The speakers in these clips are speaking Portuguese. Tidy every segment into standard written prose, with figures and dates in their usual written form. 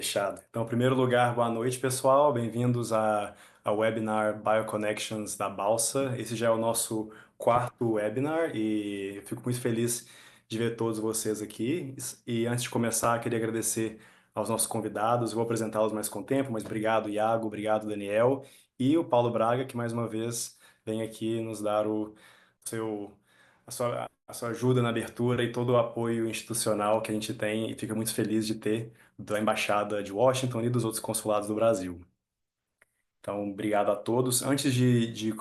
Fechado. Então, em primeiro lugar, boa noite, pessoal. Bem-vindos ao webinar BioConnections da Balsa. Esse já é o nosso quarto webinar e eu fico muito feliz de ver todos vocês aqui. E antes de começar, queria agradecer aos nossos convidados. Vou apresentá-los mais com o tempo, mas obrigado, Iago, obrigado, Daniel, e o Paulo Braga, que mais uma vez vem aqui nos dar seu, a sua ajuda na abertura e todo o apoio institucional que a gente tem e fica muito feliz de ter da Embaixada de Washington e dos outros consulados do Brasil. Então, obrigado a todos. Antes de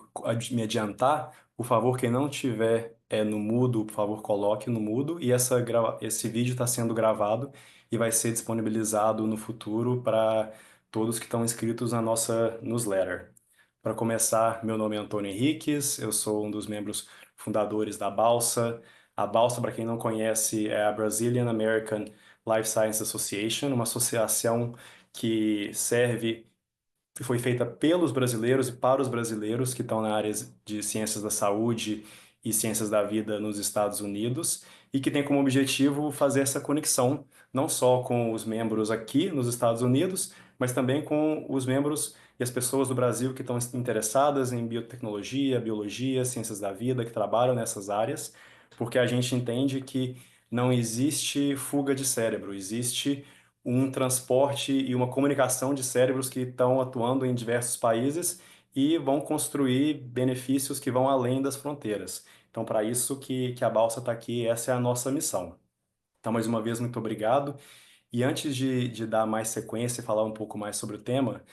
me adiantar, por favor, quem não tiver no mudo, por favor, coloque no mudo. E esse vídeo está sendo gravado e vai ser disponibilizado no futuro para todos que estão inscritos na nossa newsletter. Para começar, meu nome é Antônio Henriques, eu sou um dos membros fundadores da Balsa. A Balsa, para quem não conhece, é a Brazilian American Life Science Association, uma associação que foi feita pelos brasileiros e para os brasileiros que estão na área de ciências da saúde e ciências da vida nos Estados Unidos e que tem como objetivo fazer essa conexão não só com os membros aqui nos Estados Unidos, mas também com os membros e as pessoas do Brasil que estão interessadas em biotecnologia, biologia, ciências da vida, que trabalham nessas áreas, porque a gente entende que não existe fuga de cérebro, existe um transporte e uma comunicação de cérebros que estão atuando em diversos países e vão construir benefícios que vão além das fronteiras. Então, para isso que a Balsa está aqui, essa é a nossa missão. Então, mais uma vez, muito obrigado. E antes de dar mais sequência e falar um pouco mais sobre o tema,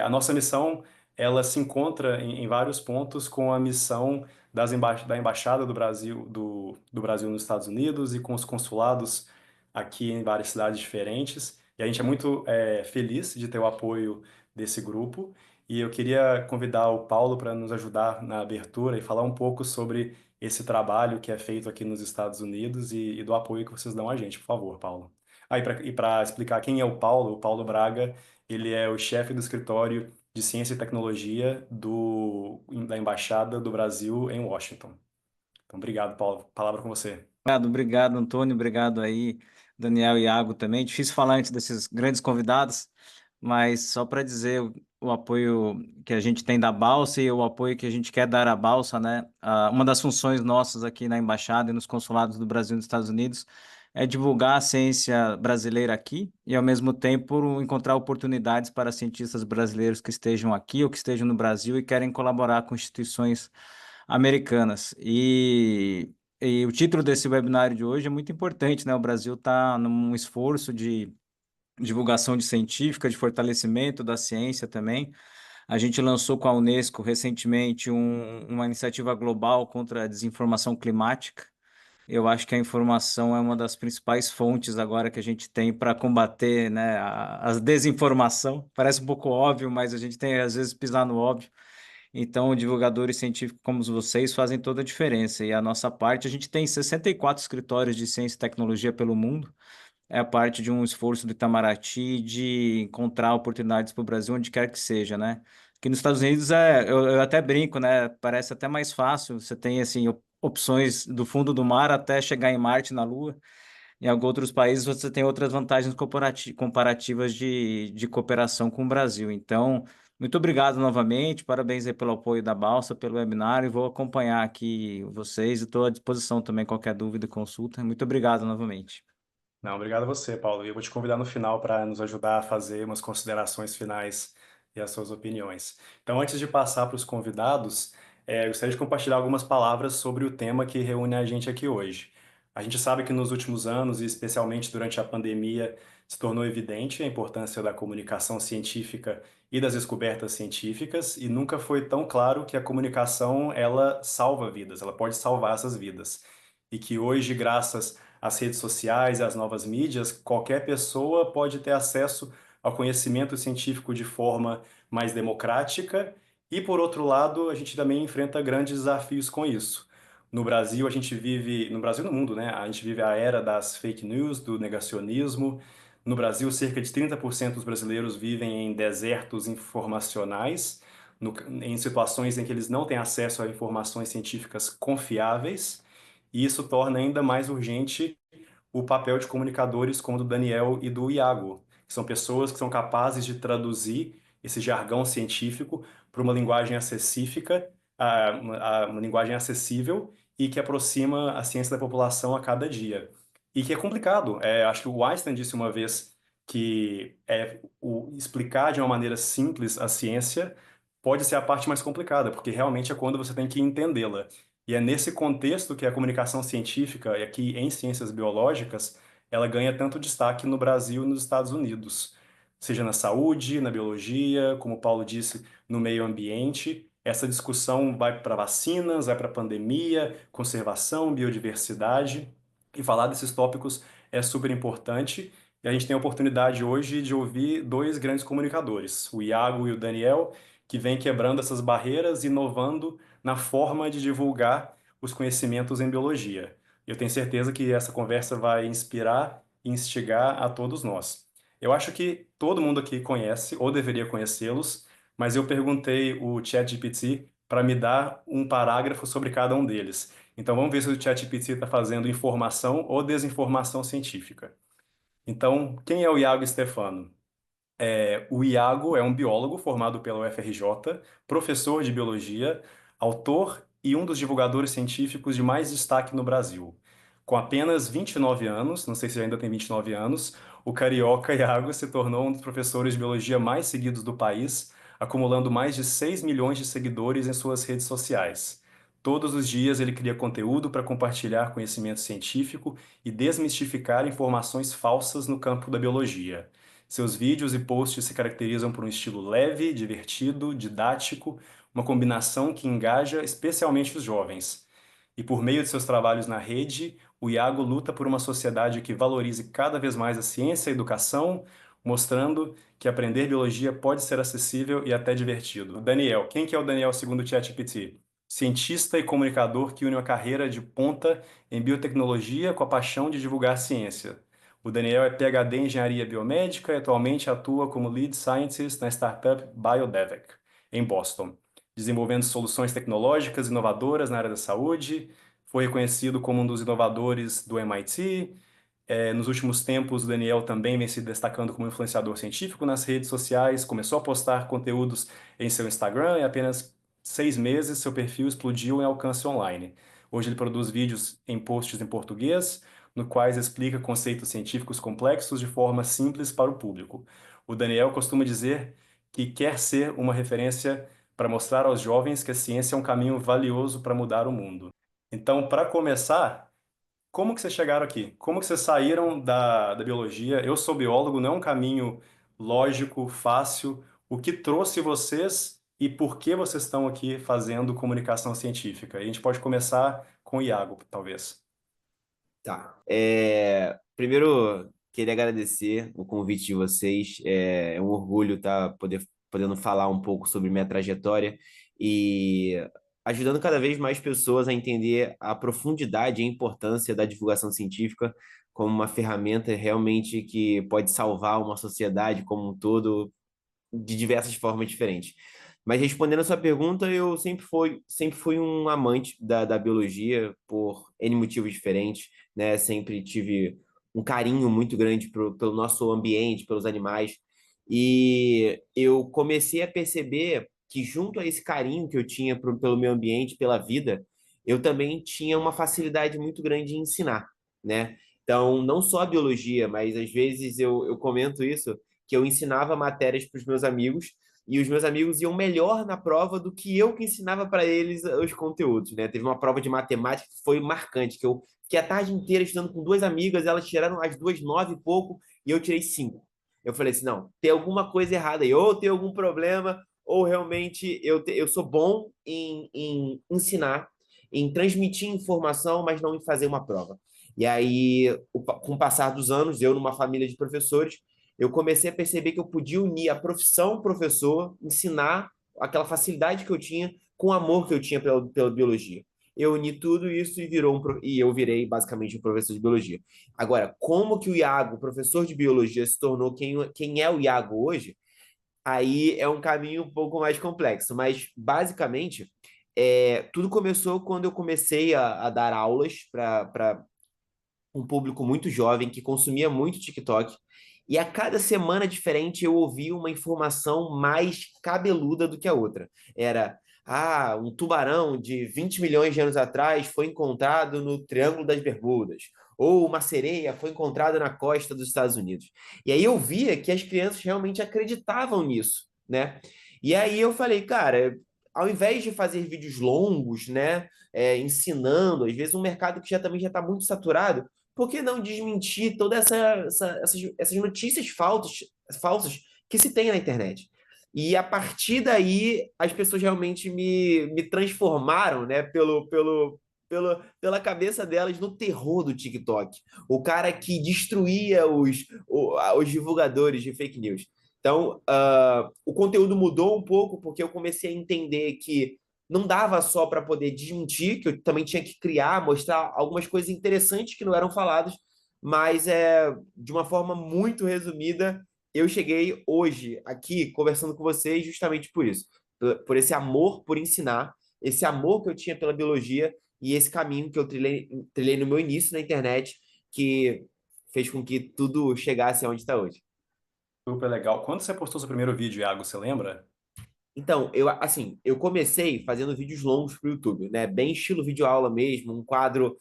a nossa missão ela se encontra em vários pontos com a missão da Embaixada do Brasil nos Estados Unidos e com os consulados aqui em várias cidades diferentes. E a gente é muito feliz de ter o apoio desse grupo. E eu queria convidar o Paulo para nos ajudar na abertura e falar um pouco sobre esse trabalho que é feito aqui nos Estados Unidos e do apoio que vocês dão a gente, por favor, Paulo. E para explicar quem é o Paulo Braga, ele é o chefe do escritório de Ciência e Tecnologia da Embaixada do Brasil em Washington. Então, obrigado, Paulo. Palavra com você. Obrigado, Antônio. Obrigado aí, Daniel e Iago também. Difícil falar antes desses grandes convidados, mas só para dizer o apoio que a gente tem da Balsa e o apoio que a gente quer dar à Balsa, né? Uma das funções nossas aqui na Embaixada e nos consulados do Brasil e dos Estados Unidos é divulgar a ciência brasileira aqui e, ao mesmo tempo, encontrar oportunidades para cientistas brasileiros que estejam aqui ou que estejam no Brasil e querem colaborar com instituições americanas. E o título desse webinário de hoje é muito importante, né? O Brasil está num esforço de divulgação de científica, de fortalecimento da ciência também. A gente lançou com a Unesco recentemente uma iniciativa global contra a desinformação climática. Eu acho que a informação é uma das principais fontes agora que a gente tem para combater, né, a desinformação. Parece um pouco óbvio, mas a gente tem às vezes pisar no óbvio. Então, divulgadores científicos como vocês fazem toda a diferença. E a nossa parte, a gente tem 64 escritórios de ciência e tecnologia pelo mundo. É a parte de um esforço do Itamaraty de encontrar oportunidades para o Brasil onde quer que seja, né? Aqui nos Estados Unidos eu até brinco, né? Parece até mais fácil. Você tem assim opções do fundo do mar até chegar em Marte, na Lua. Em alguns outros países você tem outras vantagens comparativas de cooperação com o Brasil. Então, muito obrigado novamente, parabéns aí pelo apoio da Balsa, pelo webinar, e vou acompanhar aqui vocês e estou à disposição também, qualquer dúvida e consulta. Muito obrigado novamente. Não, obrigado a você, Paulo. E eu vou te convidar no final para nos ajudar a fazer umas considerações finais e as suas opiniões. Então, antes de passar para os convidados, eu gostaria de compartilhar algumas palavras sobre o tema que reúne a gente aqui hoje. A gente sabe que nos últimos anos, e especialmente durante a pandemia, se tornou evidente a importância da comunicação científica e das descobertas científicas, e nunca foi tão claro que a comunicação, ela salva vidas, ela pode salvar essas vidas. E que hoje, graças as redes sociais e as novas mídias, qualquer pessoa pode ter acesso ao conhecimento científico de forma mais democrática e, por outro lado, a gente também enfrenta grandes desafios com isso. No Brasil, a gente vive, no Brasil e no mundo, né? A gente vive a era das fake news, do negacionismo. No Brasil, cerca de 30% dos brasileiros vivem em desertos informacionais, em situações em que eles não têm acesso a informações científicas confiáveis. E isso torna ainda mais urgente o papel de comunicadores como o do Daniel e do Iago, que são pessoas que são capazes de traduzir esse jargão científico para uma linguagem acessífica, uma linguagem acessível e que aproxima a ciência da população a cada dia. E que é complicado. Acho que o Einstein disse uma vez que explicar de uma maneira simples a ciência pode ser a parte mais complicada, porque realmente é quando você tem que entendê-la. E é nesse contexto que a comunicação científica, e aqui em ciências biológicas, ela ganha tanto destaque no Brasil e nos Estados Unidos, seja na saúde, na biologia, como o Paulo disse, no meio ambiente. Essa discussão vai para vacinas, vai para pandemia, conservação, biodiversidade. E falar desses tópicos é super importante. E a gente tem a oportunidade hoje de ouvir dois grandes comunicadores, o Iago e o Daniel, que vêm quebrando essas barreiras, inovando na forma de divulgar os conhecimentos em biologia. Eu tenho certeza que essa conversa vai inspirar e instigar a todos nós. Eu acho que todo mundo aqui conhece, ou deveria conhecê-los, mas eu perguntei o ChatGPT para me dar um parágrafo sobre cada um deles. Então vamos ver se o ChatGPT está fazendo informação ou desinformação científica. Então, quem é o Iago Stefano? O Iago é um biólogo formado pela UFRJ, professor de biologia, autor e um dos divulgadores científicos de mais destaque no Brasil. Com apenas 29 anos, não sei se ainda tem 29 anos, o carioca Iago se tornou um dos professores de biologia mais seguidos do país, acumulando mais de 6 milhões de seguidores em suas redes sociais. Todos os dias ele cria conteúdo para compartilhar conhecimento científico e desmistificar informações falsas no campo da biologia. Seus vídeos e posts se caracterizam por um estilo leve, divertido, didático, uma combinação que engaja especialmente os jovens. E por meio de seus trabalhos na rede, o Iago luta por uma sociedade que valorize cada vez mais a ciência e a educação, mostrando que aprender biologia pode ser acessível e até divertido. Daniel, quem que é o Daniel segundo o ChatGPT? Cientista e comunicador que une uma carreira de ponta em biotecnologia com a paixão de divulgar ciência. O Daniel é PhD em engenharia biomédica e atualmente atua como lead scientist na startup Biodevec, em Boston, desenvolvendo soluções tecnológicas inovadoras na área da saúde. Foi reconhecido como um dos inovadores do MIT. Nos últimos tempos, o Daniel também vem se destacando como influenciador científico nas redes sociais, começou a postar conteúdos em seu Instagram e apenas 6 meses seu perfil explodiu em alcance online. Hoje ele produz vídeos em posts em português, no quais explica conceitos científicos complexos de forma simples para o público. O Daniel costuma dizer que quer ser uma referência para mostrar aos jovens que a ciência é um caminho valioso para mudar o mundo. Então, para começar, como que vocês chegaram aqui? Como que vocês saíram da biologia? Eu sou biólogo, não é um caminho lógico, fácil. O que trouxe vocês e por que vocês estão aqui fazendo comunicação científica? A gente pode começar com o Iago, talvez. Tá. Primeiro, queria agradecer o convite de vocês. É um orgulho estar podendo falar um pouco sobre minha trajetória e ajudando cada vez mais pessoas a entender a profundidade e a importância da divulgação científica como uma ferramenta realmente que pode salvar uma sociedade como um todo de diversas formas diferentes. Mas respondendo a sua pergunta, eu sempre fui um amante da biologia por N motivos diferentes, né? Sempre tive um carinho muito grande pelo nosso ambiente, pelos animais. E eu comecei a perceber que, junto a esse carinho que eu tinha pelo meio ambiente, pela vida, eu também tinha uma facilidade muito grande em ensinar, né? Então, não só a biologia, mas às vezes eu comento isso, que eu ensinava matérias para os meus amigos e os meus amigos iam melhor na prova do que eu que ensinava para eles os conteúdos, né? Teve uma prova de matemática que foi marcante, que eu fiquei a tarde inteira estudando com duas amigas, elas tiraram as duas 9 e pouco e eu tirei 5. Eu falei assim, não, tem alguma coisa errada aí, ou tem algum problema, ou realmente eu sou bom em ensinar, em transmitir informação, mas não em fazer uma prova. E aí, com o passar dos anos, eu numa família de professores, eu comecei a perceber que eu podia unir a profissão professor, ensinar aquela facilidade que eu tinha com o amor que eu tinha pela biologia. Eu uni tudo isso e eu virei basicamente um professor de biologia. Agora, como que o Iago, professor de biologia, se tornou quem é o Iago hoje? Aí é um caminho um pouco mais complexo, mas basicamente tudo começou quando eu comecei a dar aulas para um público muito jovem que consumia muito TikTok E a cada semana diferente eu ouvia uma informação mais cabeluda do que a outra. Era, um tubarão de 20 milhões de anos atrás foi encontrado no Triângulo das Bermudas. Ou uma sereia foi encontrada na costa dos Estados Unidos. E aí eu via que as crianças realmente acreditavam nisso, né? E aí eu falei, cara, ao invés de fazer vídeos longos, né, ensinando, às vezes um mercado que também já está muito saturado, por que não desmentir todas essas notícias falsas que se tem na internet? E a partir daí, as pessoas realmente me transformaram, né, pela cabeça delas no terror do TikTok. O cara que destruía os divulgadores de fake news. Então, o conteúdo mudou um pouco porque eu comecei a entender que não dava só para poder desmentir, que eu também tinha que criar, mostrar algumas coisas interessantes que não eram faladas, mas de uma forma muito resumida, eu cheguei hoje aqui conversando com vocês justamente por isso, por esse amor por ensinar, esse amor que eu tinha pela biologia e esse caminho que eu trilhei no meu início na internet, que fez com que tudo chegasse aonde está hoje. Super legal. Quando você postou seu primeiro vídeo, Iago, você lembra? Então, eu comecei fazendo vídeos longos para o YouTube, né? Bem estilo videoaula mesmo, um quadro,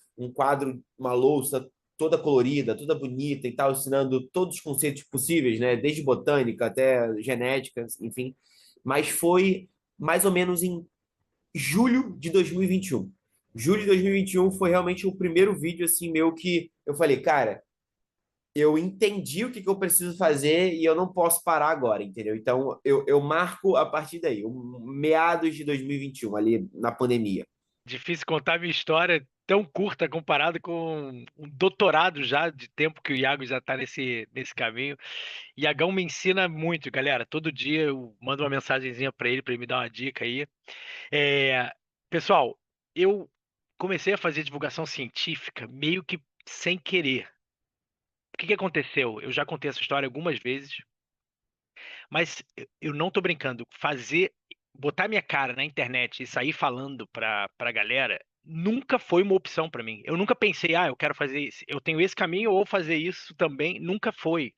uma louça toda colorida, toda bonita e tal, ensinando todos os conceitos possíveis, né? Desde botânica até genética, enfim. Mas foi mais ou menos em julho de 2021. Julho de 2021 foi realmente o primeiro vídeo assim meu que eu falei, cara, eu entendi o que eu preciso fazer e eu não posso parar agora, entendeu? Então, eu marco a partir daí, meados de 2021, ali na pandemia. Difícil contar minha história tão curta comparado com um doutorado já de tempo que o Iago já está nesse caminho. Iagão me ensina muito, galera. Todo dia eu mando uma mensagenzinha para ele me dar uma dica aí. É, pessoal, eu comecei a fazer divulgação científica meio que sem querer. O que que aconteceu? Eu já contei essa história algumas vezes, mas eu não tô brincando. Botar minha cara na internet e sair falando pra galera nunca foi uma opção pra mim. Eu nunca pensei, eu quero fazer isso. Eu tenho esse caminho ou fazer isso também. Nunca foi.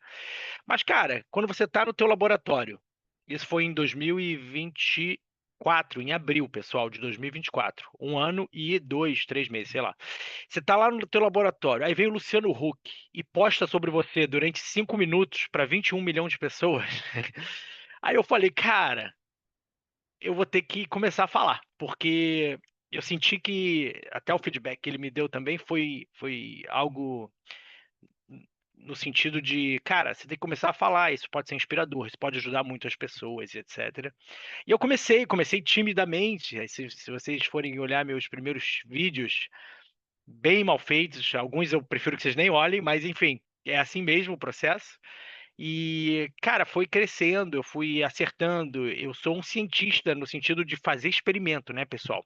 Mas, cara, quando você tá no teu laboratório, isso foi em 2024, em abril, pessoal, de 2024. 1 ano e 2, 3 meses, sei lá. Você tá lá no teu laboratório, aí vem o Luciano Huck e posta sobre você durante 5 minutos para 21 milhões de pessoas. Aí eu falei, cara, eu vou ter que começar a falar, porque eu senti que até o feedback que ele me deu também foi algo no sentido de, cara, você tem que começar a falar, isso pode ser inspirador, isso pode ajudar muito as pessoas, etc. E eu comecei timidamente. Aí se vocês forem olhar meus primeiros vídeos, bem mal feitos, alguns eu prefiro que vocês nem olhem, mas enfim, é assim mesmo o processo. E, cara, foi crescendo, eu fui acertando. Eu sou um cientista no sentido de fazer experimento, né, pessoal?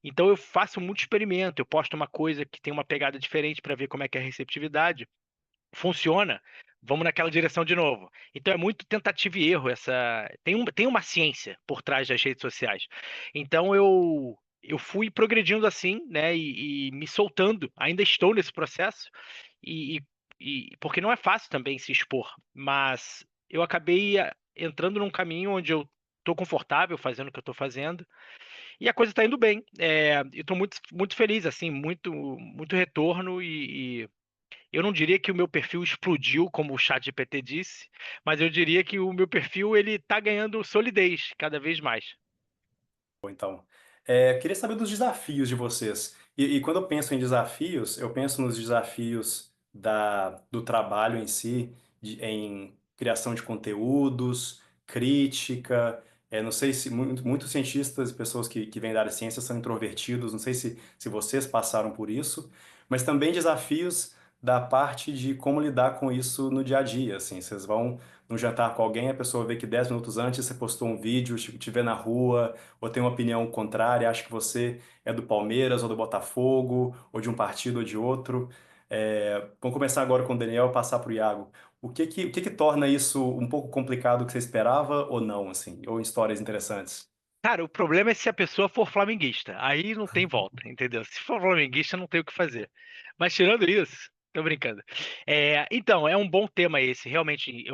Então eu faço muito experimento, eu posto uma coisa que tem uma pegada diferente para ver como é que é a receptividade. Funciona, vamos naquela direção de novo. Então é muito tentativa e erro tem uma ciência por trás das redes sociais. Então eu fui progredindo assim, né, e me soltando. Ainda estou nesse processo e, porque não é fácil também se expor, mas eu acabei entrando num caminho onde eu estou confortável fazendo o que eu estou fazendo e a coisa está indo bem. Eu estou muito, muito feliz, assim, muito, muito retorno e eu não diria que o meu perfil explodiu, como o ChatGPT disse, mas eu diria que o meu perfil ele está ganhando solidez cada vez mais. Bom, então, queria saber dos desafios de vocês. E quando eu penso em desafios, eu penso nos desafios do trabalho em si, em criação de conteúdos, crítica. Não sei se muitos cientistas e pessoas que vêm da área de ciência são introvertidos, não sei se vocês passaram por isso, mas também desafios da parte de como lidar com isso no dia a dia. Assim, vocês vão num jantar com alguém, a pessoa vê que 10 minutos antes você postou um vídeo, te vê na rua ou tem uma opinião contrária, acha que você é do Palmeiras ou do Botafogo, ou de um partido ou de outro. Vamos começar agora com o Daniel e passar para o Iago. O que que torna isso um pouco complicado que você esperava ou não, assim, ou histórias interessantes? Cara, o problema é se a pessoa for flamenguista. Aí não tem volta, entendeu? Se for flamenguista, não tem o que fazer. Mas tirando isso, Tô brincando. Então, é um bom tema esse. Realmente,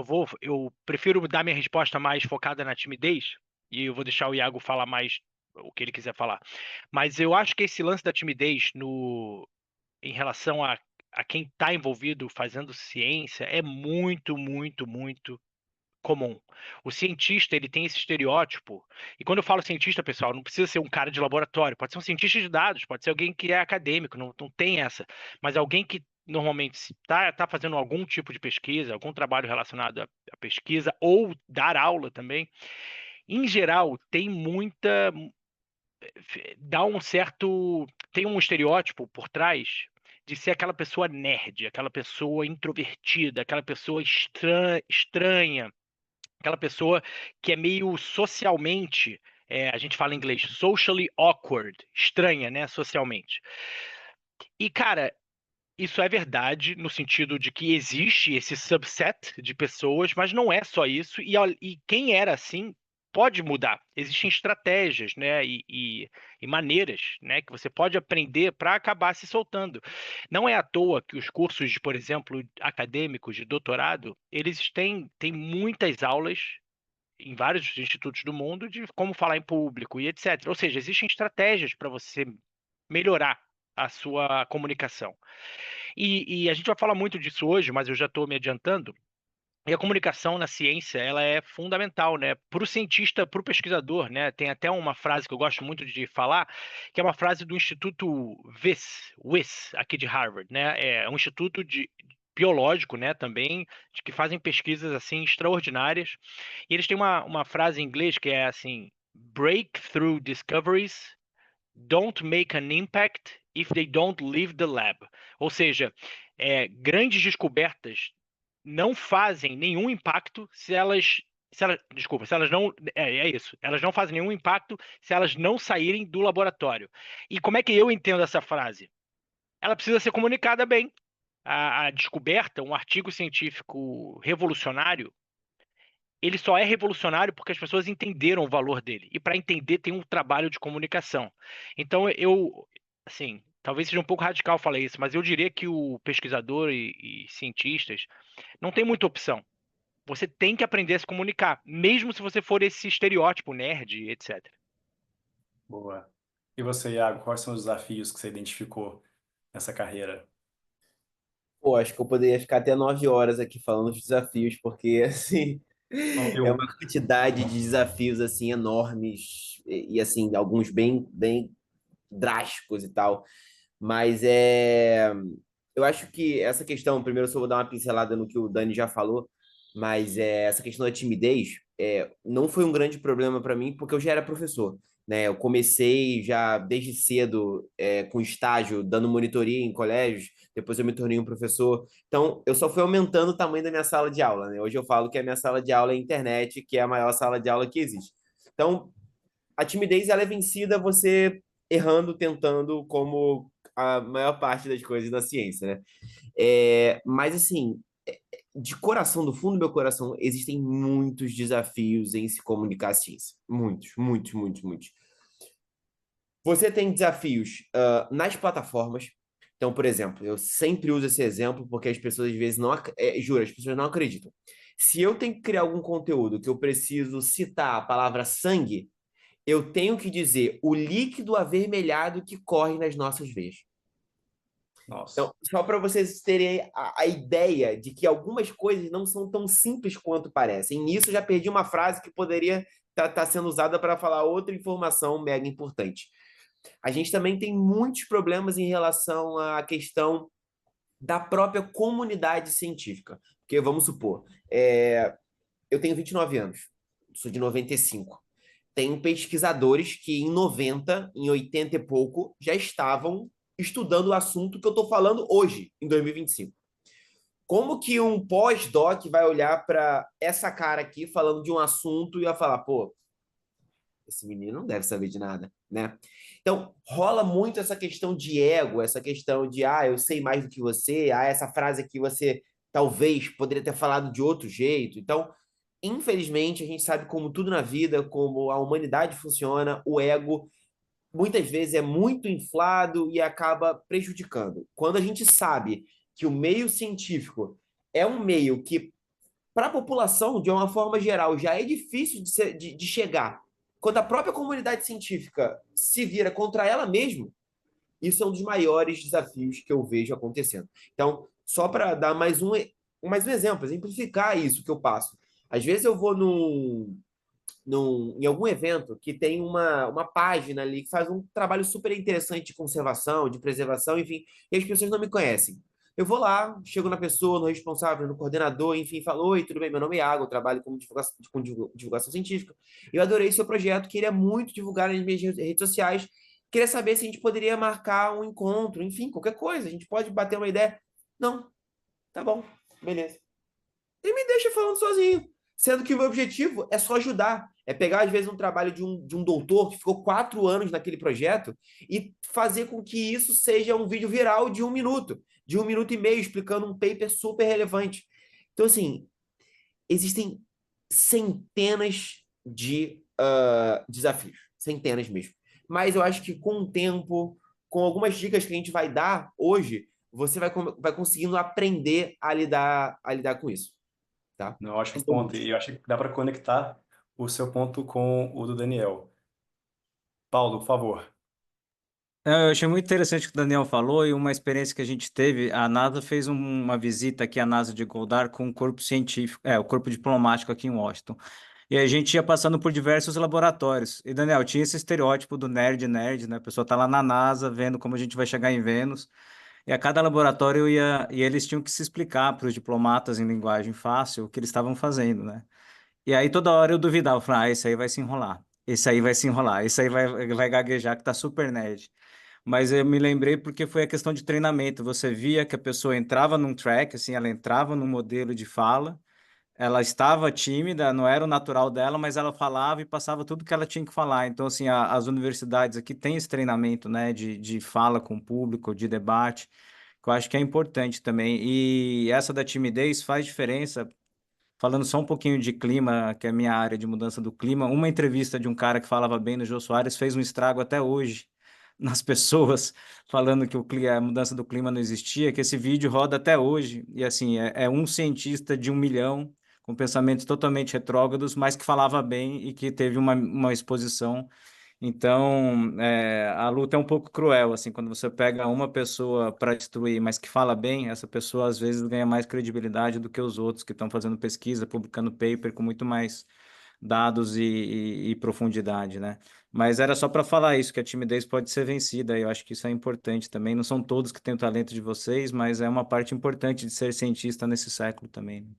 eu prefiro dar minha resposta mais focada na timidez, e eu vou deixar o Iago falar mais o que ele quiser falar. Mas eu acho que esse lance da timidez em relação a quem está envolvido fazendo ciência é muito, muito, muito comum. O cientista, ele tem esse estereótipo, e quando eu falo cientista, pessoal, não precisa ser um cara de laboratório, pode ser um cientista de dados, pode ser alguém que é acadêmico, não tem essa, mas alguém que normalmente está fazendo algum tipo de pesquisa, algum trabalho relacionado à pesquisa, ou dar aula também, em geral, tem muita. Dá um certo. Tem um estereótipo por trás de ser aquela pessoa nerd, aquela pessoa introvertida, aquela pessoa estranha, aquela pessoa que é meio socialmente, a gente fala em inglês, socially awkward, estranha, né, socialmente. E, cara, isso é verdade no sentido de que existe esse subset de pessoas, mas não é só isso, e quem era assim pode mudar. Existem estratégias, né, e maneiras, né, que você pode aprender para acabar se soltando. Não é à toa que os cursos, por exemplo, acadêmicos de doutorado, eles têm muitas aulas em vários institutos do mundo de como falar em público e etc. Ou seja, existem estratégias para você melhorar a sua comunicação. E a gente vai falar muito disso hoje, mas eu já estou me adiantando. E a comunicação na ciência, ela é fundamental, né? Para o cientista, para o pesquisador, né? Tem até uma frase que eu gosto muito de falar, que é uma frase do Instituto WIS, aqui de Harvard, né? É um instituto biológico, né? Também, que fazem pesquisas assim extraordinárias. E eles têm uma frase em inglês que é assim: breakthrough discoveries don't make an impact if they don't leave the lab. Ou seja, grandes descobertas não fazem nenhum impacto desculpa, se elas não, é isso, elas não fazem nenhum impacto se elas não saírem do laboratório. E como é que eu entendo essa frase? Ela precisa ser comunicada bem. A descoberta, um artigo científico revolucionário, ele só é revolucionário porque as pessoas entenderam o valor dele. E para entender tem um trabalho de comunicação. Então assim, talvez seja um pouco radical falar isso, mas eu diria que o pesquisador e cientistas não tem muita opção. Você tem que aprender a se comunicar, mesmo se você for esse estereótipo nerd, etc. Boa. E você, Iago, quais são os desafios que você identificou nessa carreira? Pô, acho que eu poderia ficar até 9 horas aqui falando dos desafios, porque, assim, é uma Conteúdo. quantidade de desafios, assim, enormes e assim, alguns bem, bem drásticos e tal. Mas eu acho que essa questão, primeiro eu só vou dar uma pincelada no que o Dani já falou, mas essa questão da timidez não foi um grande problema para mim, porque eu já era professor, né? Eu comecei já desde cedo com estágio, dando monitoria em colégios, depois eu me tornei um professor. Então, eu só fui aumentando o tamanho da minha sala de aula, né? Hoje eu falo que a minha sala de aula é a internet, que é a maior sala de aula que existe. Então, a timidez ela é vencida você errando, tentando, como a maior parte das coisas da ciência, né? Mas assim, de coração, do fundo do meu coração, existem muitos desafios em se comunicar a ciência. Muitos, muitos, muitos, muitos. Você tem desafios nas plataformas. Então, por exemplo, eu sempre uso esse exemplo porque as pessoas às vezes não, juro, as pessoas não acreditam. Se eu tenho que criar algum conteúdo que eu preciso citar a palavra sangue, eu tenho que dizer o líquido avermelhado que corre nas nossas veias. Nossa. Então, só para vocês terem a ideia de que algumas coisas não são tão simples quanto parecem. Nisso, já perdi uma frase que poderia estar sendo usada para falar outra informação mega importante. A gente também tem muitos problemas em relação à questão da própria comunidade científica. Porque, vamos supor, eu tenho 29 anos, sou de 95. Tem pesquisadores que em 90, em 80 e pouco, já estavam estudando o assunto que eu estou falando hoje, em 2025. Como que um pós-doc vai olhar para essa cara aqui falando de um assunto e vai falar, pô, esse menino não deve saber de nada, né? Então, rola muito essa questão de ego, essa questão de, eu sei mais do que você, essa frase aqui você talvez poderia ter falado de outro jeito. Então, infelizmente, a gente sabe como tudo na vida, como a humanidade funciona, o ego muitas vezes é muito inflado e acaba prejudicando. Quando a gente sabe que o meio científico é um meio que, para a população, de uma forma geral, já é difícil de chegar. Quando a própria comunidade científica se vira contra ela mesma, isso é um dos maiores desafios que eu vejo acontecendo. Então, só para dar mais um exemplo, exemplificar isso que eu passo. Às vezes eu vou em algum evento que tem uma página ali que faz um trabalho super interessante de conservação, de preservação, enfim, e as pessoas não me conhecem. Eu vou lá, chego na pessoa, no responsável, no coordenador, enfim, falo: oi, tudo bem? Meu nome é Iago, eu trabalho com divulgação científica. Eu adorei seu projeto, queria muito divulgar nas minhas redes sociais. Queria saber se a gente poderia marcar um encontro, enfim, qualquer coisa. A gente pode bater uma ideia. Não, tá bom, beleza. E me deixa falando sozinho. Sendo que o meu objetivo é só ajudar. É pegar, às vezes, um trabalho de um doutor que ficou 4 anos naquele projeto e fazer com que isso seja um vídeo viral de 1 minuto, de 1 minuto e meio, explicando um paper super relevante. Então, assim, existem centenas de desafios. Centenas mesmo. Mas eu acho que com o tempo, com algumas dicas que a gente vai dar hoje, você vai conseguindo aprender a lidar com isso. Tá? Não, ótimo ponto. E eu acho que dá para conectar o seu ponto com o do Daniel. Paulo, por favor. Eu achei muito interessante o que o Daniel falou e uma experiência que a gente teve. A NASA fez uma visita aqui à NASA de Goddard com o corpo científico, o corpo diplomático aqui em Washington. E a gente ia passando por diversos laboratórios. E, Daniel, tinha esse estereótipo do nerd, né? A pessoa tá lá na NASA vendo como a gente vai chegar em Vênus. E a cada laboratório e eles tinham que se explicar para os diplomatas em linguagem fácil o que eles estavam fazendo, né? E aí toda hora eu duvidava, eu falava: esse aí vai se enrolar, esse aí vai se enrolar, esse aí vai gaguejar que tá super nerd. Mas eu me lembrei porque foi a questão de treinamento. Você via que a pessoa entrava num track, assim, ela entrava num modelo de fala, ela estava tímida, não era o natural dela, mas ela falava e passava tudo que ela tinha que falar. Então, assim, as universidades aqui têm esse treinamento, né, de fala com o público, de debate, que eu acho que é importante também. E essa da timidez faz diferença. Falando só um pouquinho de clima, que é a minha área de mudança do clima, uma entrevista de um cara que falava bem no Jô Soares fez um estrago até hoje nas pessoas, falando que a mudança do clima não existia, que esse vídeo roda até hoje. E assim, é um cientista de 1 milhão, com pensamentos totalmente retrógrados, mas que falava bem e que teve uma exposição. Então, a luta é um pouco cruel, assim, quando você pega uma pessoa para destruir, mas que fala bem, essa pessoa às vezes ganha mais credibilidade do que os outros que estão fazendo pesquisa, publicando paper com muito mais dados e profundidade, né? Mas era só para falar isso, que a timidez pode ser vencida, e eu acho que isso é importante também. Não são todos que têm o talento de vocês, mas é uma parte importante de ser cientista nesse século também, né?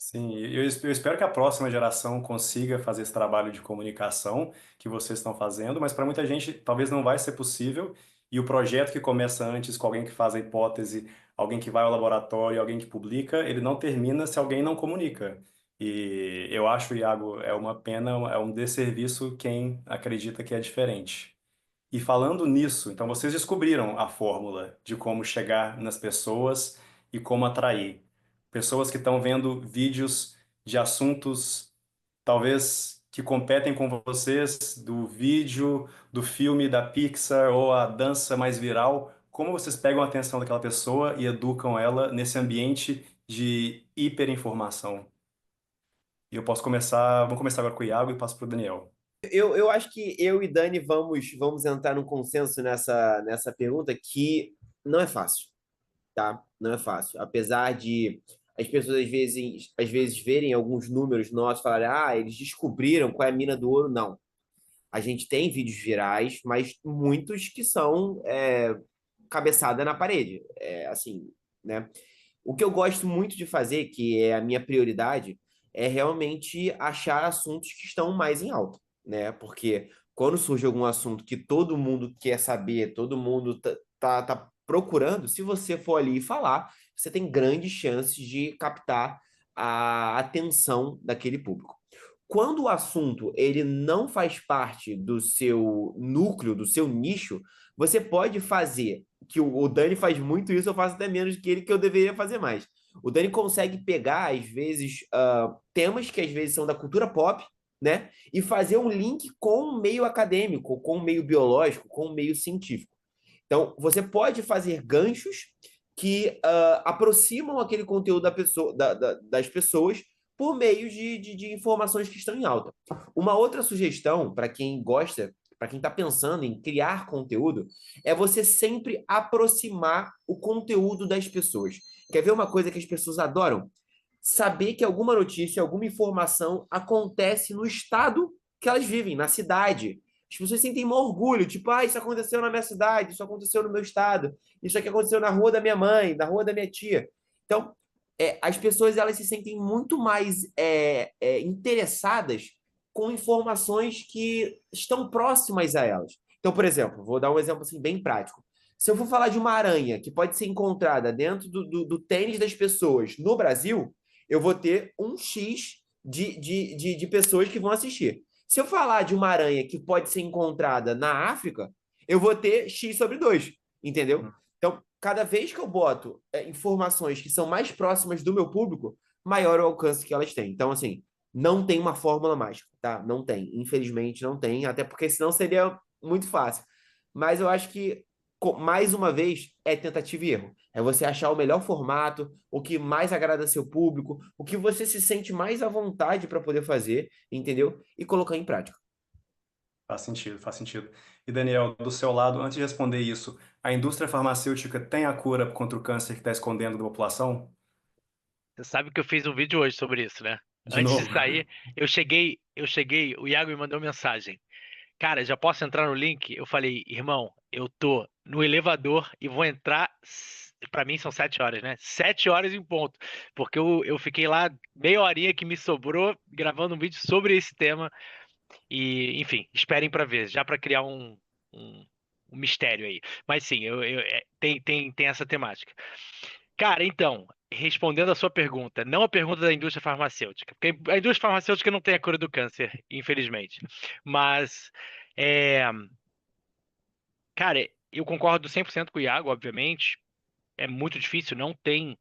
Sim, eu espero que a próxima geração consiga fazer esse trabalho de comunicação que vocês estão fazendo, mas para muita gente talvez não vai ser possível. E o projeto que começa antes com alguém que faz a hipótese, alguém que vai ao laboratório, alguém que publica, ele não termina se alguém não comunica. E eu acho, Iago, é uma pena, é um desserviço quem acredita que é diferente. E falando nisso, então vocês descobriram a fórmula de como chegar nas pessoas e como atrair pessoas que estão vendo vídeos de assuntos talvez que competem com vocês, do vídeo, do filme da Pixar ou a dança mais viral. Como vocês pegam a atenção daquela pessoa e educam ela nesse ambiente de hiperinformação? E eu posso começar, vamos começar agora com o Iago e passo para o Daniel. Eu acho que eu e Dani vamos entrar num consenso nessa pergunta que não é fácil, tá? Não é fácil. Apesar de as pessoas às vezes verem alguns números nossos e falarem: ah, eles descobriram qual é a mina do ouro. Não. A gente tem vídeos virais, mas muitos que são cabeçada na parede. Assim, né? O que eu gosto muito de fazer, que é a minha prioridade, é realmente achar assuntos que estão mais em alta, né? Porque quando surge algum assunto que todo mundo quer saber, todo mundo tá procurando, se você for ali e falar, você tem grandes chances de captar a atenção daquele público. Quando o assunto ele não faz parte do seu núcleo, do seu nicho, você pode fazer, que o Dani faz muito isso, eu faço até menos que ele, que eu deveria fazer mais. O Dani consegue pegar, às vezes, temas que às vezes são da cultura pop, né? E fazer um link com o meio acadêmico, com o meio biológico, com o meio científico. Então, você pode fazer ganchos que aproximam aquele conteúdo das pessoas por meio de informações que estão em alta. Uma outra sugestão para quem gosta, para quem está pensando em criar conteúdo, é você sempre aproximar o conteúdo das pessoas. Quer ver uma coisa que as pessoas adoram? Saber que alguma notícia, alguma informação acontece no estado que elas vivem, na cidade. As pessoas sentem um orgulho, tipo, isso aconteceu na minha cidade, isso aconteceu no meu estado, isso aqui aconteceu na rua da minha mãe, na rua da minha tia. Então, as pessoas elas se sentem muito mais interessadas com informações que estão próximas a elas. Então, por exemplo, vou dar um exemplo assim, bem prático. Se eu for falar de uma aranha que pode ser encontrada dentro do tênis das pessoas no Brasil, eu vou ter um X de pessoas que vão assistir. Se eu falar de uma aranha que pode ser encontrada na África, eu vou ter X sobre 2, entendeu? Então, cada vez que eu boto informações que são mais próximas do meu público, maior o alcance que elas têm. Então, assim, não tem uma fórmula mágica, tá? Não tem. Infelizmente, não tem, até porque senão seria muito fácil. Mas eu acho que, mais uma vez, é tentativa e erro. É você achar o melhor formato, o que mais agrada seu público, o que você se sente mais à vontade para poder fazer, entendeu? E colocar em prática. Faz sentido, faz sentido. E Daniel, do seu lado, antes de responder isso, a indústria farmacêutica tem a cura contra o câncer que está escondendo da população? Você sabe que eu fiz um vídeo hoje sobre isso, né? De Antes novo. de sair, eu cheguei, o Iago me mandou mensagem. Cara, já posso entrar no link? Eu falei, irmão, eu tô no elevador e vou entrar. Pra mim são 7 horas, né? 7 horas em ponto. Porque eu fiquei lá meia horinha que me sobrou gravando um vídeo sobre esse tema. E, enfim, esperem pra ver, já pra criar um, um mistério aí. Mas sim, tem essa temática. Cara, então, respondendo a sua pergunta, não a pergunta da indústria farmacêutica, porque a indústria farmacêutica não tem a cura do câncer, infelizmente. Mas, é, cara, eu concordo 100% com o Iago, obviamente. É muito difícil, não tem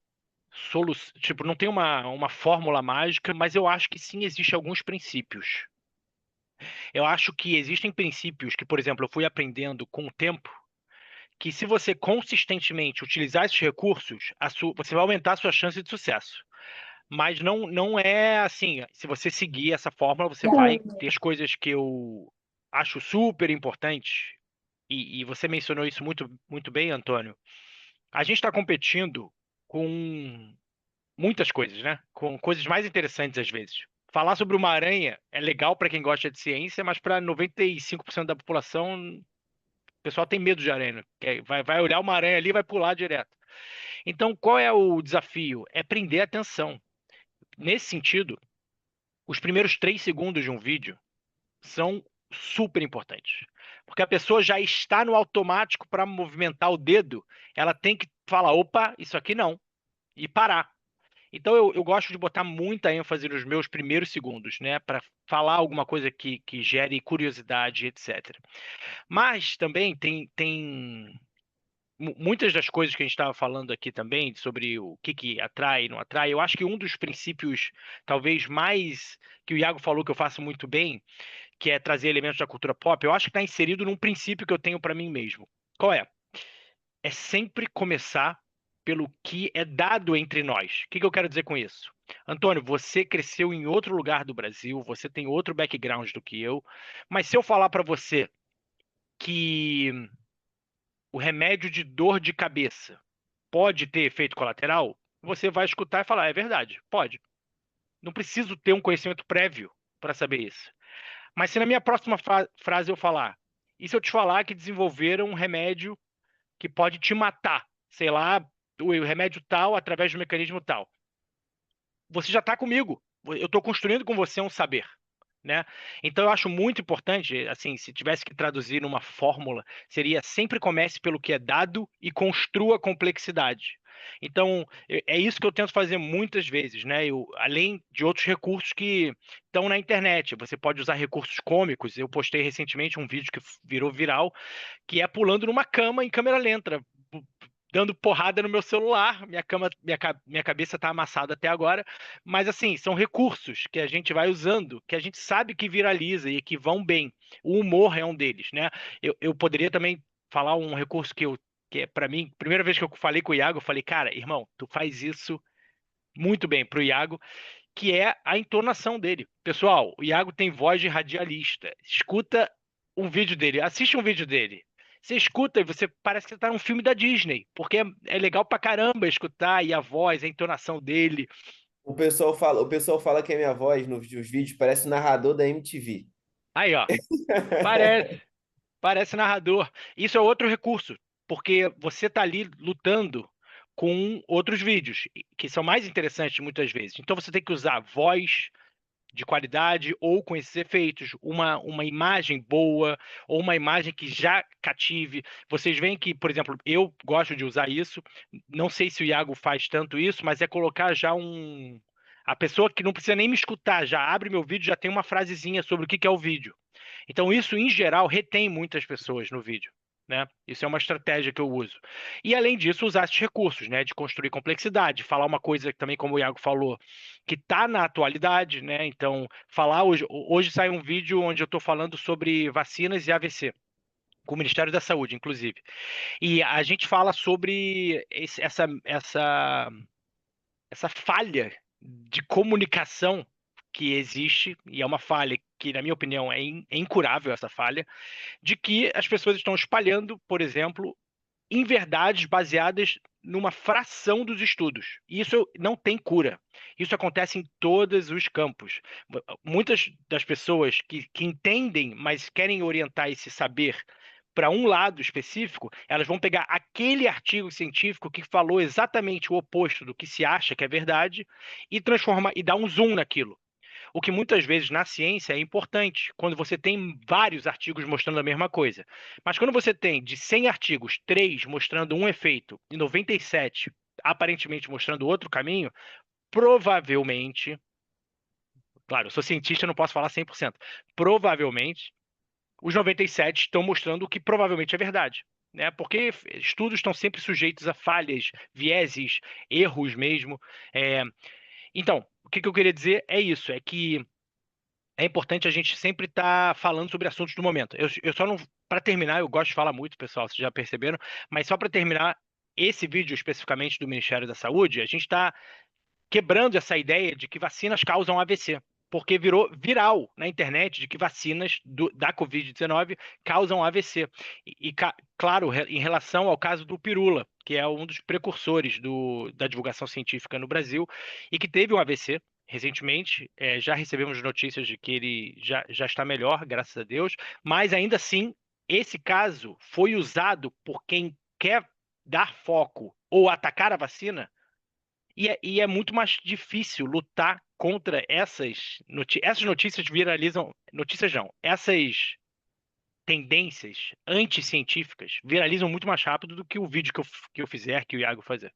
solução, tipo, não tem uma fórmula mágica, mas eu acho que sim, existem alguns princípios. Eu acho que existem princípios que, por exemplo, eu fui aprendendo com o tempo, que se você consistentemente utilizar esses recursos, você vai aumentar a sua chance de sucesso. Mas não é assim, se você seguir essa fórmula, você vai ter as coisas que eu acho super importantes, e você mencionou isso muito, muito bem, Antônio. A gente está competindo com muitas coisas, né? Com coisas mais interessantes às vezes. Falar sobre uma aranha é legal para quem gosta de ciência, mas para 95% da população, o pessoal tem medo de aranha, né? Vai olhar uma aranha ali e vai pular direto. Então, qual é o desafio? É prender a atenção. Nesse sentido, os primeiros 3 segundos de um vídeo são super importantes. Porque a pessoa já está no automático para movimentar o dedo, ela tem que falar, opa, isso aqui não, e parar. Então eu gosto de botar muita ênfase nos meus primeiros segundos, né, para falar alguma coisa que gere curiosidade, etc. Mas também tem muitas das coisas que a gente estava falando aqui também, sobre o que atrai e não atrai, eu acho que um dos princípios, talvez mais, que o Iago falou que eu faço muito bem, que é trazer elementos da cultura pop, eu acho que está inserido num princípio que eu tenho para mim mesmo. Qual é? É sempre começar pelo que é dado entre nós. O que eu quero dizer com isso? Antônio, você cresceu em outro lugar do Brasil, você tem outro background do que eu, mas se eu falar para você que o remédio de dor de cabeça pode ter efeito colateral, você vai escutar e falar, é verdade, pode. Não preciso ter um conhecimento prévio para saber isso. Mas se na minha próxima frase eu falar, e se eu te falar que desenvolveram um remédio que pode te matar, sei lá, o remédio tal através do mecanismo tal, você já está comigo. Eu estou construindo com você um saber. Né? Então eu acho muito importante, assim, se tivesse que traduzir numa fórmula, seria sempre comece pelo que é dado e construa complexidade. Então é isso que eu tento fazer muitas vezes, né? Além de outros recursos que estão na internet, você pode usar recursos cômicos. Eu postei recentemente um vídeo que virou viral, que é pulando numa cama em câmera lenta, dando porrada no meu celular. Minha cabeça está amassada até agora, mas assim, são recursos que a gente vai usando, que a gente sabe que viraliza e que vão bem. O humor é um deles, né? Eu poderia também falar um recurso que eu que é para mim, primeira vez que eu falei com o Iago, eu falei, cara, irmão, tu faz isso muito bem pro Iago, que é a entonação dele. Pessoal, o Iago tem voz de radialista. Escuta um vídeo dele, assiste um vídeo dele. Você escuta e você parece que você tá num filme da Disney, porque é legal pra caramba escutar e a voz, a entonação dele. O pessoal fala que a minha voz nos vídeos parece o narrador da MTV. Aí, ó, parece, parece narrador. Isso é outro recurso, porque você tá ali lutando com outros vídeos, que são mais interessantes muitas vezes. Então você tem que usar voz de qualidade ou com esses efeitos, uma imagem boa ou uma imagem que já cative. Vocês veem que, por exemplo, eu gosto de usar isso, não sei se o Iago faz tanto isso, mas é colocar já a pessoa que não precisa nem me escutar, já abre meu vídeo, já tem uma frasezinha sobre o que é o vídeo. Então, isso, em geral, retém muitas pessoas no vídeo. Né? Isso é uma estratégia que eu uso. E, além disso, usar esses recursos, né? De construir complexidade, falar uma coisa que também, como o Iago falou, que está na atualidade. Né? Então, falar hoje sai um vídeo onde eu estou falando sobre vacinas e AVC, com o Ministério da Saúde, inclusive. E a gente fala sobre essa falha de comunicação que existe, e é uma falha que, na minha opinião, é incurável essa falha, de que as pessoas estão espalhando, por exemplo, inverdades baseadas numa fração dos estudos. E isso não tem cura. Isso acontece em todos os campos. Muitas das pessoas que entendem, mas querem orientar esse saber para um lado específico, elas vão pegar aquele artigo científico que falou exatamente o oposto do que se acha que é verdade e transformar e dar um zoom naquilo. O que muitas vezes na ciência é importante, quando você tem vários artigos mostrando a mesma coisa. Mas quando você tem de 100 artigos, 3 mostrando um efeito e 97 aparentemente mostrando outro caminho, provavelmente, claro, eu sou cientista, não posso falar 100%, provavelmente os 97 estão mostrando o que provavelmente é verdade. Né? Porque estudos estão sempre sujeitos a falhas, vieses, erros mesmo. Então, o que eu queria dizer é isso, é que é importante a gente sempre estar falando sobre assuntos do momento. Eu só não. Para terminar, eu gosto de falar muito, pessoal, vocês já perceberam, mas só para terminar esse vídeo especificamente do Ministério da Saúde, a gente está quebrando essa ideia de que vacinas causam AVC. Porque virou viral na internet de que vacinas da Covid-19 causam AVC. Claro, em relação ao caso do Pirula, que é um dos precursores da divulgação científica no Brasil, e que teve um AVC recentemente. Já recebemos notícias de que ele já está melhor, graças a Deus, mas ainda assim, esse caso foi usado por quem quer dar foco ou atacar a vacina e é muito mais difícil lutar contra essas notícias viralizam, notícias não, essas tendências anticientíficas viralizam muito mais rápido do que o vídeo que eu fizer, que o Iago fazer.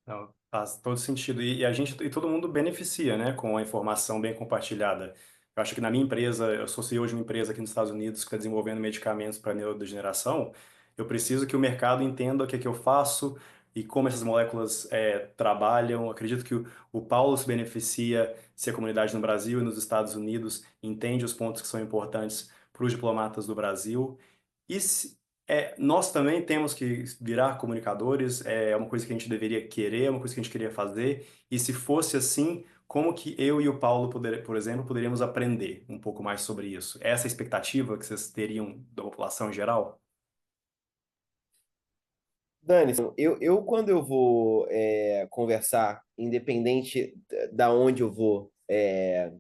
Não, faz todo sentido. E todo mundo beneficia, né, com a informação bem compartilhada. Eu acho que na minha empresa, eu sou CEO de uma empresa aqui nos Estados Unidos que está desenvolvendo medicamentos para neurodegeneração. Eu preciso que o mercado entenda o que é que eu faço e como essas moléculas trabalham. Acredito que o Paulo se beneficia se a comunidade no Brasil e nos Estados Unidos entende os pontos que são importantes para os diplomatas do Brasil. E nós também temos que virar comunicadores, é uma coisa que a gente deveria querer, é uma coisa que a gente queria fazer. E se fosse assim, como que eu e o Paulo, por exemplo, poderíamos aprender um pouco mais sobre isso? Essa é a expectativa que vocês teriam da população em geral? Dani, eu quando eu vou conversar, independente da onde eu vou,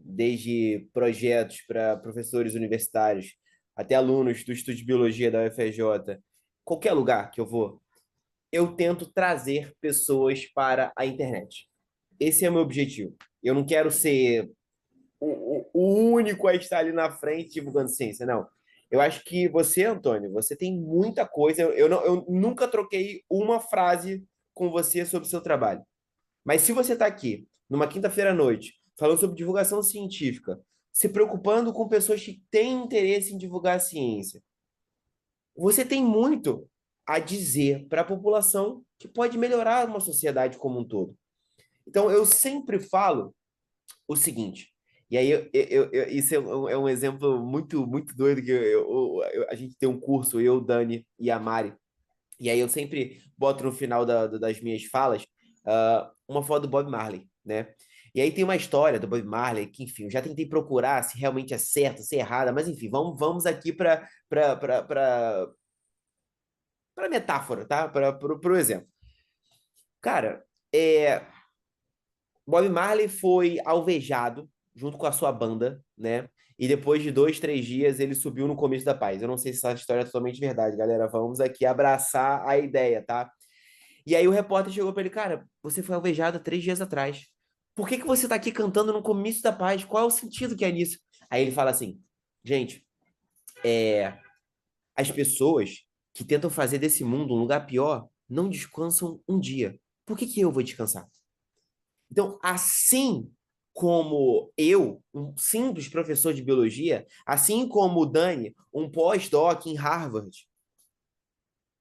desde projetos para professores universitários até alunos do Estudo de Biologia da UFRJ, qualquer lugar que eu vou, eu tento trazer pessoas para a internet. Esse é o meu objetivo. Eu não quero ser o único a estar ali na frente divulgando ciência, não. Eu acho que você, Antônio, você tem muita coisa. Eu nunca troquei uma frase com você sobre o seu trabalho. Mas se você está aqui, numa quinta-feira à noite, falando sobre divulgação científica, se preocupando com pessoas que têm interesse em divulgar a ciência, você tem muito a dizer para a população que pode melhorar uma sociedade como um todo. Então, eu sempre falo o seguinte, e aí isso é um exemplo muito, muito doido, que a gente tem um curso, eu, Dani e a Mari, E aí eu sempre boto no final das minhas falas uma foto do Bob Marley, né? E aí tem uma história do Bob Marley que, enfim, eu já tentei procurar se realmente é certa, se é errada, mas enfim, vamos aqui para metáfora, tá? Para o exemplo. Cara, Bob Marley foi alvejado junto com a sua banda, né? E depois de 2, 3 dias ele subiu no Comício da Paz. Eu não sei se essa história é totalmente verdade, galera. Vamos aqui abraçar a ideia, tá? E aí o repórter chegou para ele, cara, você foi alvejado 3 dias atrás. Por que que você tá aqui cantando no Comício da Paz? Qual é o sentido que é nisso? Aí ele fala assim, gente, as pessoas que tentam fazer desse mundo um lugar pior não descansam um dia. Por que que eu vou descansar? Então, assim como eu, um simples professor de biologia, assim como o Dani, um pós-doc em Harvard,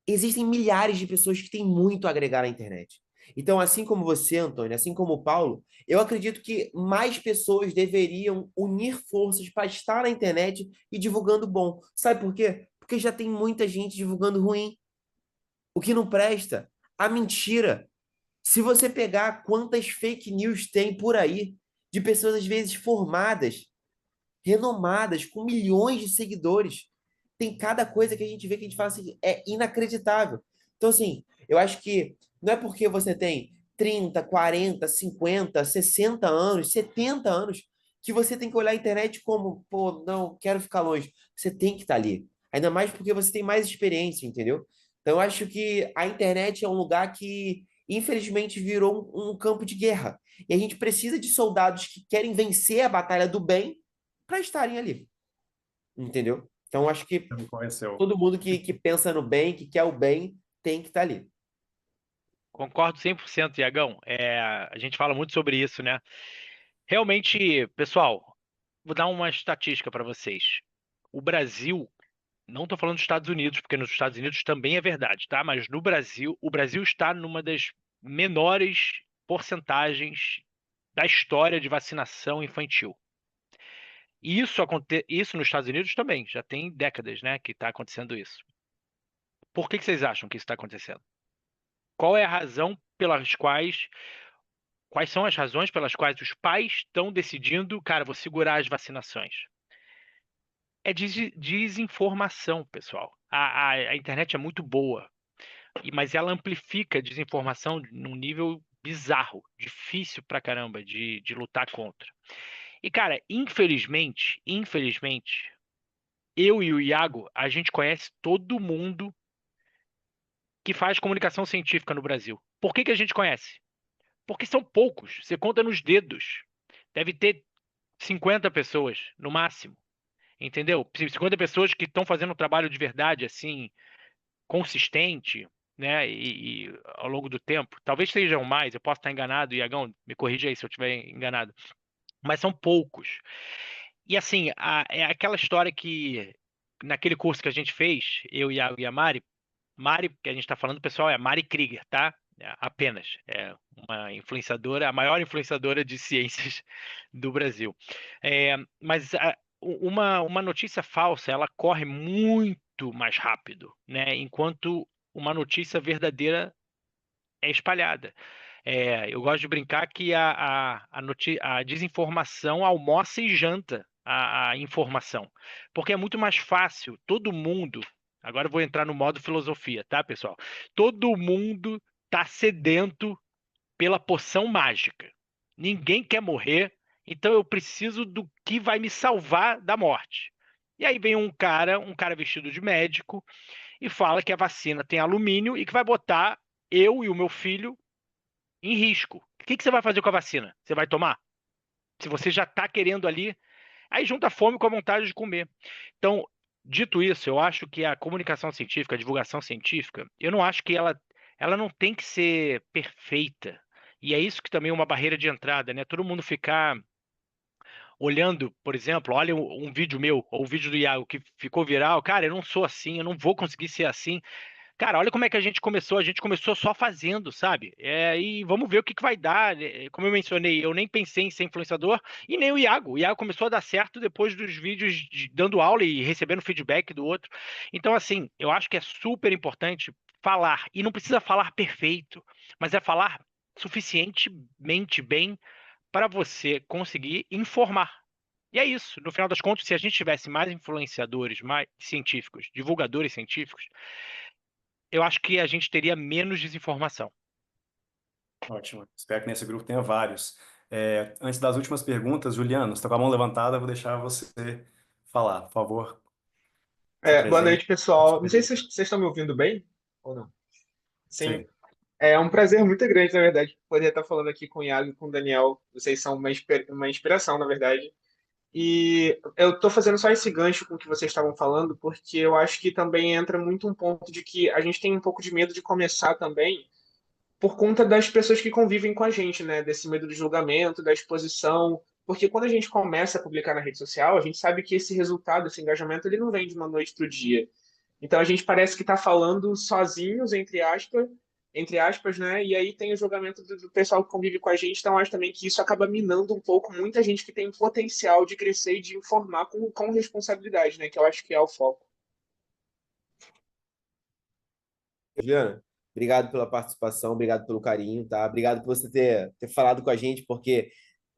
existem milhares de pessoas que têm muito a agregar na internet. Então, assim como você, Antônio, assim como o Paulo, eu acredito que mais pessoas deveriam unir forças para estar na internet e divulgando bom. Sabe por quê? Porque já tem muita gente divulgando ruim, o que não presta, a mentira. Se você pegar quantas fake news tem por aí, de pessoas às vezes formadas, renomadas, com milhões de seguidores, tem cada coisa que a gente vê que a gente fala assim, é inacreditável. Então, assim, eu acho que não é porque você tem 30, 40, 50, 60 anos, 70 anos, que você tem que olhar a internet como, pô, não, quero ficar longe. Você tem que estar ali. Ainda mais porque você tem mais experiência, entendeu? Então, eu acho que a internet é um lugar que, infelizmente, virou um campo de guerra. E a gente precisa de soldados que querem vencer a batalha do bem para estarem ali, entendeu? Então, acho que Me conheceu. todo mundo que pensa no bem, que quer o bem, tem que estar ali. Concordo 100%, Iagão. A gente fala muito sobre isso, né? Realmente, pessoal, vou dar uma estatística para vocês. O Brasil, não estou falando dos Estados Unidos, porque nos Estados Unidos também é verdade, tá? Mas no Brasil, o Brasil está numa das menores porcentagens da história de vacinação infantil. E isso nos Estados Unidos também, já tem décadas, né, que está acontecendo isso. Por que vocês acham que isso está acontecendo? Qual é a razão pelas quais são as razões pelas quais os pais estão decidindo, cara, vou segurar as vacinações? É desinformação, pessoal. A internet é muito boa, mas ela amplifica a desinformação num nível bizarro, difícil pra caramba de lutar contra. E, cara, infelizmente, eu e o Iago, a gente conhece todo mundo que faz comunicação científica no Brasil. Por que que a gente conhece? Porque são poucos, você conta nos dedos. Deve ter 50 pessoas, no máximo. Entendeu? 50 pessoas que estão fazendo um trabalho de verdade, assim, consistente, né? E ao longo do tempo. Talvez sejam mais, eu posso estar enganado, Iagão, me corrija aí se eu estiver enganado. Mas são poucos. E assim, é aquela história que naquele curso que a gente fez, eu, Iago e a Mari, que a gente está falando, pessoal, é a Mari Krieger, tá? Apenas. É uma influenciadora, a maior influenciadora de ciências do Brasil. Mas uma notícia falsa, ela corre muito mais rápido, né? Enquanto uma notícia verdadeira é espalhada. Eu gosto de brincar que a desinformação almoça e janta a informação. Porque é muito mais fácil, todo mundo. Agora eu vou entrar no modo filosofia, tá, pessoal? Todo mundo está sedento pela poção mágica. Ninguém quer morrer, então eu preciso do que vai me salvar da morte. E aí vem um cara vestido de médico, e fala que a vacina tem alumínio e que vai botar eu e o meu filho em risco. O que você vai fazer com a vacina? Você vai tomar? Se você já está querendo ali, aí junta a fome com a vontade de comer. Então, dito isso, eu acho que a comunicação científica, a divulgação científica, eu não acho que ela não tem que ser perfeita. E é isso que também é uma barreira de entrada, né? Todo mundo ficar olhando, por exemplo, olha um vídeo meu, ou um vídeo do Iago que ficou viral, cara, eu não sou assim, eu não vou conseguir ser assim. Cara, olha como é que a gente começou só fazendo, sabe? E vamos ver o que que vai dar. Como eu mencionei, eu nem pensei em ser influenciador, e nem o Iago. O Iago começou a dar certo depois dos vídeos dando aula e recebendo feedback do outro. Então, assim, eu acho que é super importante falar. E não precisa falar perfeito, mas é falar suficientemente bem para você conseguir informar. E é isso. No final das contas, se a gente tivesse mais influenciadores, mais científicos, divulgadores científicos, eu acho que a gente teria menos desinformação. Ótimo. Espero que nesse grupo tenha vários. Antes das últimas perguntas, Juliano, você está com a mão levantada, eu vou deixar você falar. Por favor, se Boa apresente. noite, pessoal. Não sei se vocês estão me ouvindo bem ou não. Sim, Sim. é um prazer muito grande, na verdade, poder estar falando aqui com o Iago e com o Daniel. Vocês são uma inspiração, na verdade. E eu estou fazendo só esse gancho com o que vocês estavam falando, porque eu acho que também entra muito um ponto de que a gente tem um pouco de medo de começar também por conta das pessoas que convivem com a gente, né? Desse medo do julgamento, da exposição. Porque quando a gente começa a publicar na rede social, a gente sabe que esse resultado, esse engajamento, ele não vem de uma noite para o dia. Então a gente parece que está falando sozinhos, entre aspas, né? E aí tem o julgamento do pessoal que convive com a gente, então acho também que isso acaba minando um pouco muita gente que tem potencial de crescer e de informar com responsabilidade, né? Que eu acho que é o foco. Juliana, obrigado pela participação, obrigado pelo carinho, tá? Obrigado por você ter falado com a gente, porque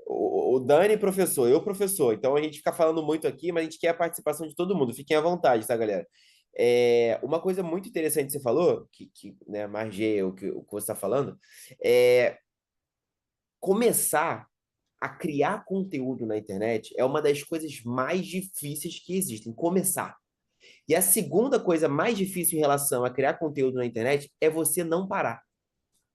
o Dani, professor, eu, professor, então a gente fica falando muito aqui, mas a gente quer a participação de todo mundo. Fiquem à vontade, tá, galera? Uma coisa muito interessante que você falou, que né, margeia o que você está falando, é começar a criar conteúdo na internet é uma das coisas mais difíceis que existem. Começar. E a segunda coisa mais difícil em relação a criar conteúdo na internet é você não parar.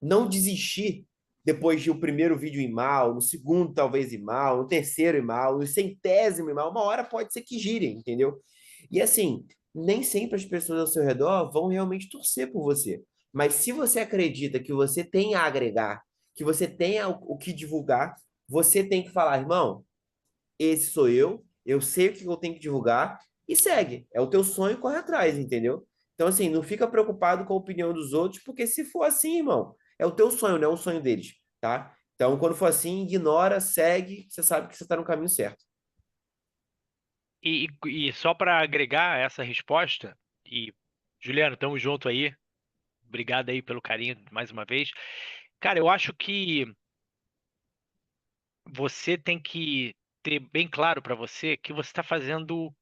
Não desistir depois de o primeiro vídeo ir mal, no segundo talvez ir mal, no terceiro ir mal, no centésimo ir mal. Uma hora pode ser que gire, entendeu? E assim, nem sempre as pessoas ao seu redor vão realmente torcer por você. Mas se você acredita que você tem a agregar, que você tem o que divulgar, você tem que falar, irmão, esse sou eu sei o que eu tenho que divulgar e segue. É o teu sonho, corre atrás, entendeu? Então, assim, não fica preocupado com a opinião dos outros, porque se for assim, irmão, é o teu sonho, não é o sonho deles, tá? Então, quando for assim, ignora, segue, você sabe que você está no caminho certo. E só para agregar essa resposta, e Juliano, tamo junto aí. Obrigado aí pelo carinho mais uma vez. Cara, eu acho que você tem que ter bem claro para você que você está fazendo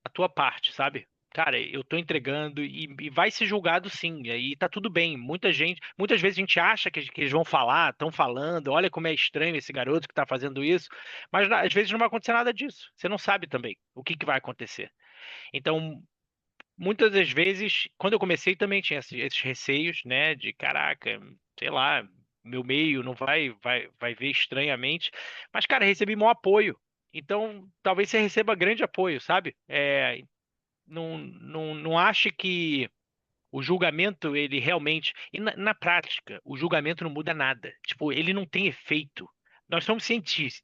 a tua parte, sabe? Cara, eu tô entregando e vai ser julgado sim, e aí tá tudo bem. Muitas vezes a gente acha que eles vão falar, estão falando, olha como é estranho esse garoto que tá fazendo isso, mas às vezes não vai acontecer nada disso. Você não sabe também o que vai acontecer. Então, muitas das vezes, quando eu comecei também tinha esses receios, né, de caraca, sei lá, meu meio não vai ver estranhamente, mas cara, recebi maior apoio. Então, talvez você receba grande apoio, sabe? Não ache que o julgamento, ele realmente. E na prática, o julgamento não muda nada. Tipo, ele não tem efeito. Nós somos cientistas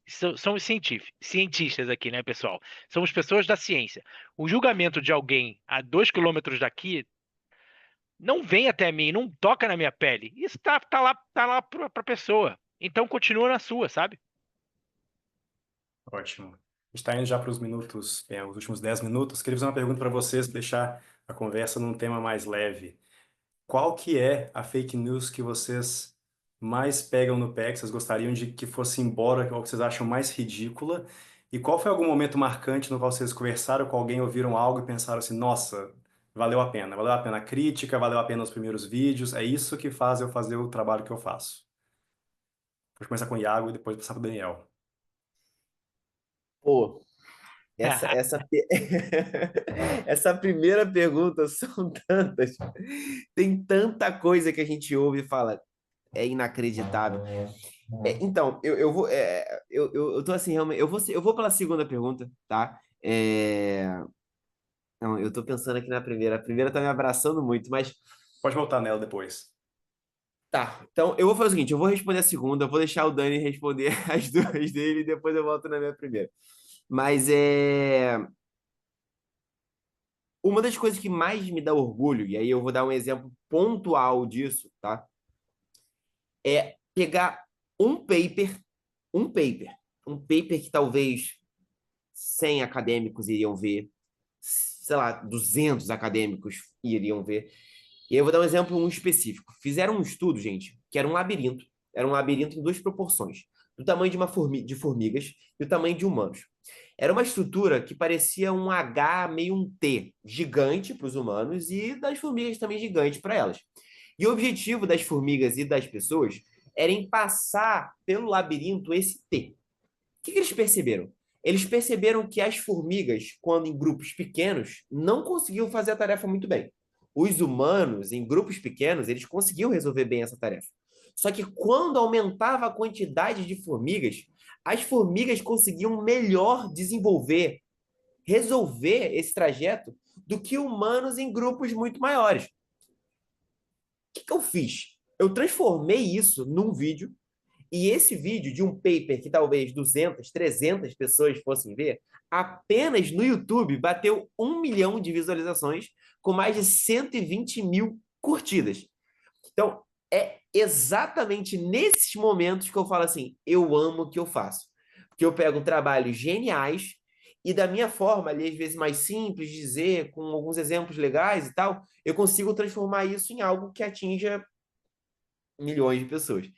aqui, né, pessoal? Somos pessoas da ciência. O julgamento de alguém a 2 quilômetros daqui não vem até mim, não toca na minha pele. Isso tá lá pra pessoa. Então continua na sua, sabe? Ótimo. A gente está indo já para os minutos, os últimos 10 minutos. Queria fazer uma pergunta para vocês, deixar a conversa num tema mais leve. Qual que é a fake news que vocês mais pegam no pé, que vocês gostariam de que fosse embora, ou que vocês acham mais ridícula? E qual foi algum momento marcante no qual vocês conversaram com alguém, ouviram algo e pensaram assim, nossa, valeu a pena a crítica, valeu a pena os primeiros vídeos, é isso que faz eu fazer o trabalho que eu faço. Vou começar com o Iago e depois passar para o Daniel. Pô, essa primeira pergunta são tantas. Tem tanta coisa que a gente ouve e fala, é inacreditável. Então, eu vou. Eu tô assim, realmente. Eu vou pela segunda pergunta, tá? Não, eu tô pensando aqui na primeira. A primeira tá me abraçando muito, mas Pode voltar nela depois. tá. Então, eu vou fazer o seguinte: eu vou responder a segunda, eu vou deixar o Dani responder as duas dele e depois eu volto na minha primeira. Mas uma das coisas que mais me dá orgulho, e aí eu vou dar um exemplo pontual disso, tá? É pegar um paper, um paper, um paper que talvez 100 acadêmicos iriam ver, sei lá, 200 acadêmicos iriam ver, E aí eu vou dar um exemplo específico. Fizeram um estudo, gente, que era um labirinto. Era um labirinto em duas proporções. Do tamanho de formigas e do tamanho de humanos. Era uma estrutura que parecia um H meio um T, gigante para os humanos e das formigas também gigante para elas. E o objetivo das formigas e das pessoas era em passar pelo labirinto esse T. O que eles perceberam? Eles perceberam que as formigas, quando em grupos pequenos, não conseguiam fazer a tarefa muito bem. Os humanos, em grupos pequenos, eles conseguiam resolver bem essa tarefa. Só que quando aumentava a quantidade de formigas, as formigas conseguiam melhor resolver esse trajeto do que humanos em grupos muito maiores. O que eu fiz? Eu transformei isso num vídeo, e esse vídeo de um paper que talvez 200, 300 pessoas fossem ver, apenas no YouTube bateu 1 milhão de visualizações com mais de 120 mil curtidas. Então, é exatamente nesses momentos que eu falo assim, eu amo o que eu faço. Porque eu pego trabalhos geniais e da minha forma, ali, às vezes mais simples de dizer, com alguns exemplos legais e tal, eu consigo transformar isso em algo que atinja milhões de pessoas.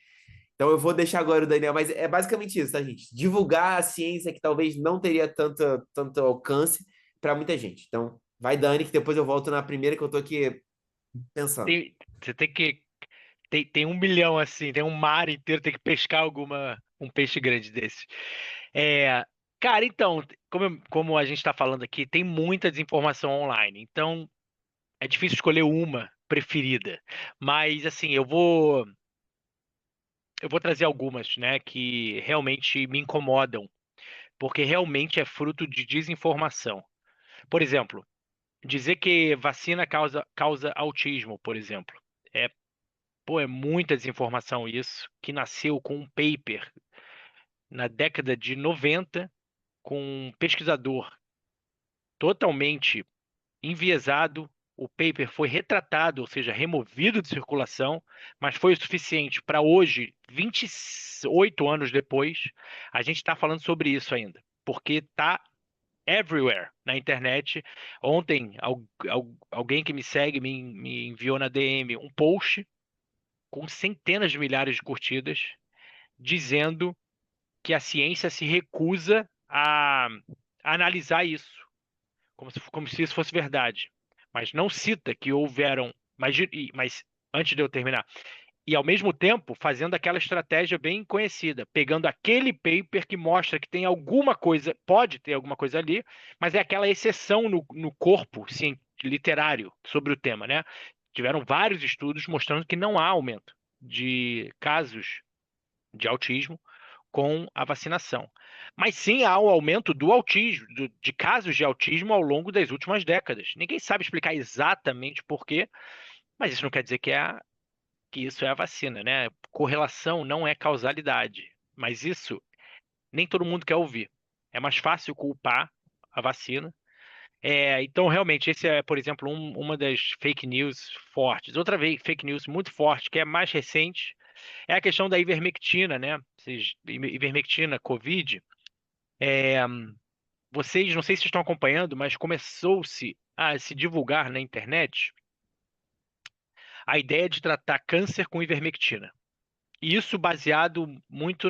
Então eu vou deixar agora o Daniel, mas é basicamente isso, tá, gente? Divulgar a ciência que talvez não teria tanto alcance para muita gente. Então, vai, Dani, que depois eu volto na primeira que eu tô aqui pensando. Você tem que. Tem 1 milhão assim, tem um mar inteiro, tem que pescar um peixe grande desse. Cara, então, como a gente está falando aqui, tem muita desinformação online. Então, é difícil escolher uma preferida. Mas, assim, eu vou trazer algumas, né, que realmente me incomodam, porque realmente é fruto de desinformação. Por exemplo, dizer que vacina causa autismo, por exemplo. É muita desinformação isso, que nasceu com um paper na década de 90, com um pesquisador totalmente enviesado. O paper foi retratado, ou seja, removido de circulação, mas foi o suficiente para hoje, 28 anos depois, a gente está falando sobre isso ainda, porque está everywhere na internet. Ontem, alguém que me segue me enviou na DM um post com centenas de milhares de curtidas, dizendo que a ciência se recusa a analisar isso, como se isso fosse verdade. Mas não cita que houveram. Mas antes de eu terminar, e ao mesmo tempo fazendo aquela estratégia bem conhecida, pegando aquele paper que mostra que tem alguma coisa, pode ter alguma coisa ali, mas é aquela exceção no corpo literário sobre o tema, né? Tiveram vários estudos mostrando que não há aumento de casos de autismo com a vacinação. Mas sim há um aumento do autismo, de casos de autismo ao longo das últimas décadas. Ninguém sabe explicar exatamente por quê, mas isso não quer dizer que isso é a vacina, né? Correlação não é causalidade. Mas isso nem todo mundo quer ouvir. É mais fácil culpar a vacina. Então, realmente, esse é, por exemplo, uma das fake news fortes. Outra vez, fake news muito forte, que é mais recente, é a questão da ivermectina, né? Ivermectina, Covid. Vocês, não sei se estão acompanhando, mas começou-se a se divulgar na internet a ideia de tratar câncer com ivermectina. E isso baseado muito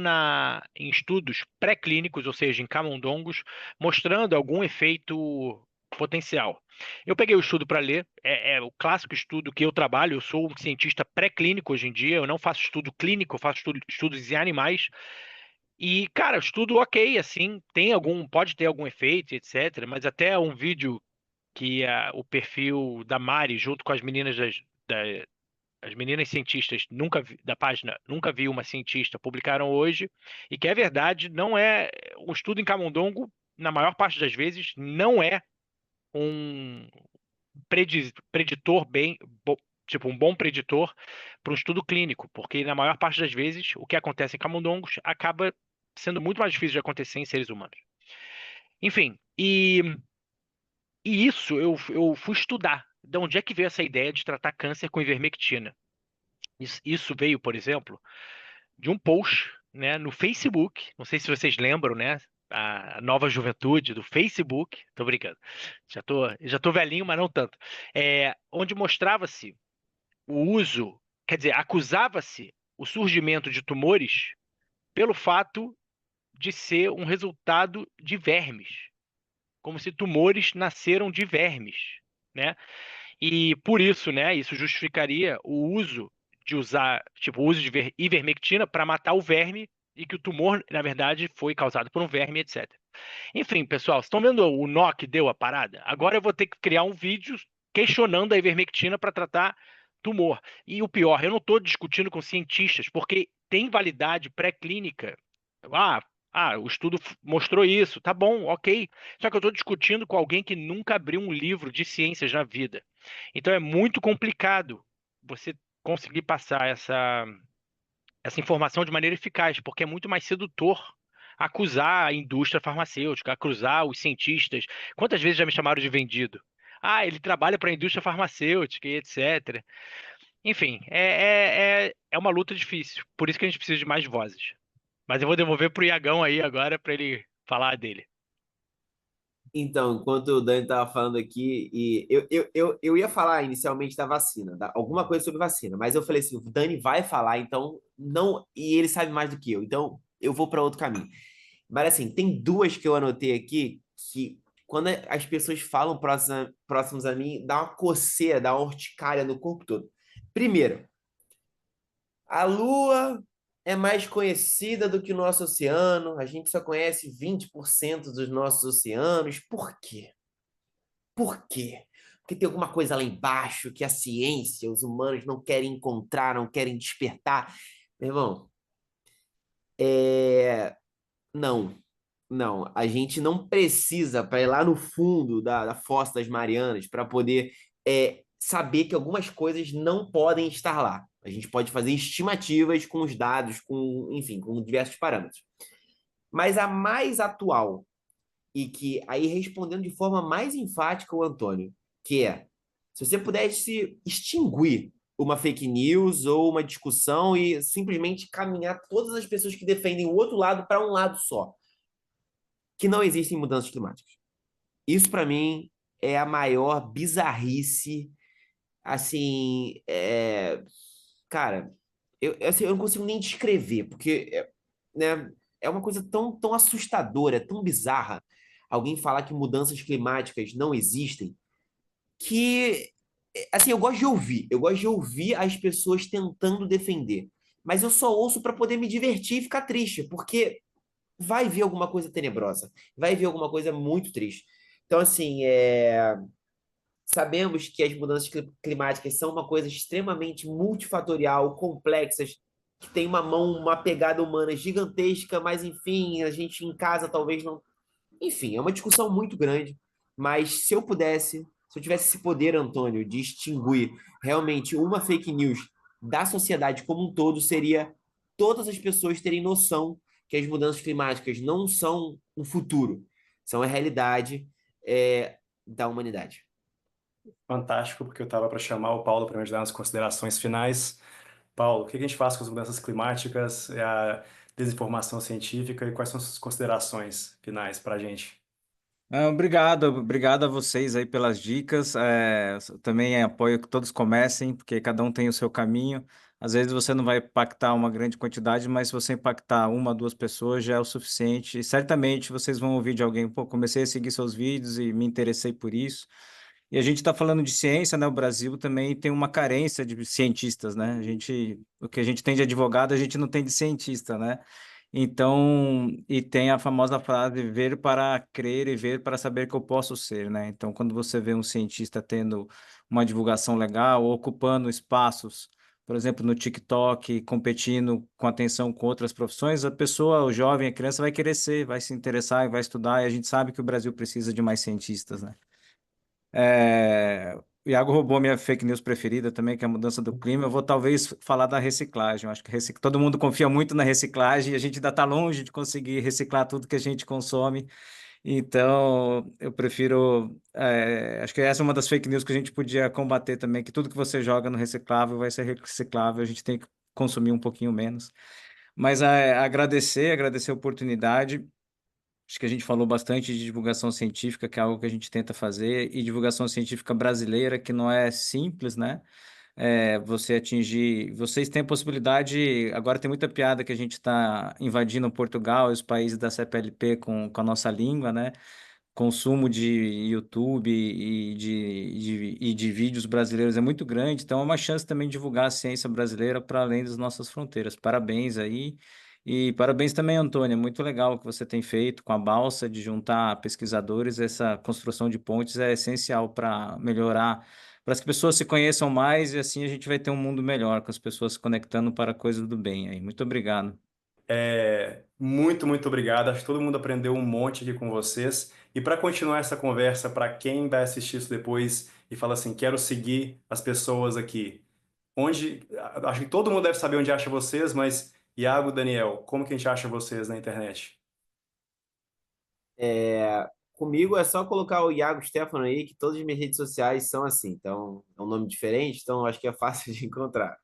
em estudos pré-clínicos, ou seja, em camundongos, mostrando algum efeito potencial. Eu peguei o estudo para ler, é o clássico estudo que eu trabalho. Eu sou um cientista pré-clínico hoje em dia, eu não faço estudo clínico, eu faço estudos em animais. E, cara, estudo ok, assim, pode ter algum efeito, etc. Mas até um vídeo que o perfil da Mari, junto com as meninas as meninas cientistas da página Nunca Vi Uma Cientista, publicaram hoje, e que é verdade, não é. O estudo em camundongo, na maior parte das vezes, não é um preditor tipo um bom preditor para um estudo clínico, porque na maior parte das vezes o que acontece em camundongos acaba sendo muito mais difícil de acontecer em seres humanos. Enfim, e isso eu fui estudar. De onde é que veio essa ideia de tratar câncer com ivermectina? Isso veio, por exemplo, de um post, né, no Facebook. Não sei se vocês lembram, né? A nova juventude do Facebook. Tô brincando. Já tô velhinho, mas não tanto. Onde mostrava-se o uso, quer dizer, acusava-se o surgimento de tumores pelo fato de ser um resultado de vermes, como se tumores nasceram de vermes, né? E por isso, né, isso justificaria o uso de usar, tipo, o uso de ivermectina para matar o verme e que o tumor, na verdade, foi causado por um verme, etc. Enfim, pessoal, vocês estão vendo o nó que deu a parada? Agora eu vou ter que criar um vídeo questionando a ivermectina para tratar tumor. E o pior, eu não estou discutindo com cientistas, porque tem validade pré-clínica. Ah, o estudo mostrou isso, tá bom, ok. Só que eu estou discutindo com alguém que nunca abriu um livro de ciências na vida. Então é muito complicado você conseguir passar essa informação de maneira eficaz, porque é muito mais sedutor acusar a indústria farmacêutica, acusar os cientistas. Quantas vezes já me chamaram de vendido? Ah, ele trabalha para a indústria farmacêutica e etc. Enfim, é uma luta difícil. Por isso que a gente precisa de mais vozes. Mas eu vou devolver pro Iagão aí agora para ele falar dele. Então, enquanto o Dani estava falando aqui, e eu ia falar inicialmente da vacina, alguma coisa sobre vacina, mas eu falei assim: o Dani vai falar, então não, e ele sabe mais do que eu, então eu vou para outro caminho. Mas assim, tem duas que eu anotei aqui que, quando as pessoas falam próximos a mim, dá uma coceira, dá uma urticária no corpo todo. Primeiro, a Lua é mais conhecida do que o nosso oceano, a gente só conhece 20% dos nossos oceanos. Por quê? Por quê? Porque tem alguma coisa lá embaixo que a ciência, os humanos não querem encontrar, não querem despertar. Meu irmão, não, não. A gente não precisa para ir lá no fundo da Fossa das Marianas para poder saber que algumas coisas não podem estar lá. A gente pode fazer estimativas com os dados, enfim, com diversos parâmetros. Mas a mais atual, e que aí respondendo de forma mais enfática o Antônio, que é, se você pudesse extinguir uma fake news ou uma discussão e simplesmente caminhar todas as pessoas que defendem o outro lado para um lado só, que não existem mudanças climáticas. Isso para mim é a maior bizarrice, assim, cara, assim, eu não consigo nem descrever, porque né, é uma coisa tão assustadora, tão bizarra alguém falar que mudanças climáticas não existem, que, assim, eu gosto de ouvir as pessoas tentando defender, mas eu só ouço para poder me divertir e ficar triste, porque vai vir alguma coisa tenebrosa, vai vir alguma coisa muito triste. Então, assim, sabemos que as mudanças climáticas são uma coisa extremamente multifatorial, complexas, que tem uma pegada humana gigantesca, mas enfim, a gente em casa talvez não. Enfim, é uma discussão muito grande, mas se eu pudesse, se eu tivesse esse poder, Antônio, de extinguir realmente uma fake news da sociedade como um todo, seria todas as pessoas terem noção que as mudanças climáticas não são um futuro, são a realidade da humanidade. Fantástico, porque eu estava para chamar o Paulo para me ajudar nas considerações finais. Paulo, o que a gente faz com as mudanças climáticas, a desinformação científica e quais são as suas considerações finais para a gente? Obrigado a vocês aí pelas dicas. Também apoio que todos comecem, porque cada um tem o seu caminho. Às vezes você não vai impactar uma grande quantidade, mas se você impactar uma, duas pessoas já é o suficiente. E certamente vocês vão ouvir de alguém, pô, comecei a seguir seus vídeos e me interessei por isso. E a gente está falando de ciência, né? O Brasil também tem uma carência de cientistas, né? O que a gente tem de advogado, a gente não tem de cientista, né? Então, e tem a famosa frase, ver para crer e ver para saber que eu posso ser, né? Então, quando você vê um cientista tendo uma divulgação legal, ou ocupando espaços, por exemplo, no TikTok, competindo com atenção com outras profissões, a pessoa, o jovem, a criança vai querer ser, vai se interessar e vai estudar, e a gente sabe que o Brasil precisa de mais cientistas, né? O Iago roubou minha fake news preferida também, que é a mudança do clima. Eu vou talvez falar da reciclagem. Eu acho que todo mundo confia muito na reciclagem e a gente ainda está longe de conseguir reciclar tudo que a gente consome. Então, eu prefiro. Acho que essa é uma das fake news que a gente podia combater também, que tudo que você joga no reciclável vai ser reciclável, a gente tem que consumir um pouquinho menos. Mas agradecer a oportunidade. Acho que a gente falou bastante de divulgação científica, que é algo que a gente tenta fazer, e divulgação científica brasileira, que não é simples, né? você atingir. Vocês têm a possibilidade. Agora tem muita piada que a gente está invadindo Portugal e os países da CPLP com a nossa língua, né? Consumo de YouTube e de vídeos brasileiros é muito grande, então é uma chance também de divulgar a ciência brasileira para além das nossas fronteiras. Parabéns aí. E parabéns também, Antônia. Muito legal o que você tem feito com a Balsa, de juntar pesquisadores. Essa construção de pontes é essencial para melhorar, para que as pessoas se conheçam mais e assim a gente vai ter um mundo melhor, com as pessoas se conectando para coisas do bem aí. Muito obrigado. Muito, muito obrigado. Acho que todo mundo aprendeu um monte aqui com vocês. E para continuar essa conversa, para quem vai assistir isso depois e fala assim, quero seguir as pessoas aqui, onde, acho que todo mundo deve saber onde acha vocês, mas Iago, Daniel, como que a gente acha vocês na internet? Comigo é só colocar o Iago Stefano aí, que todas as minhas redes sociais são assim. Então, é um nome diferente, então acho que é fácil de encontrar.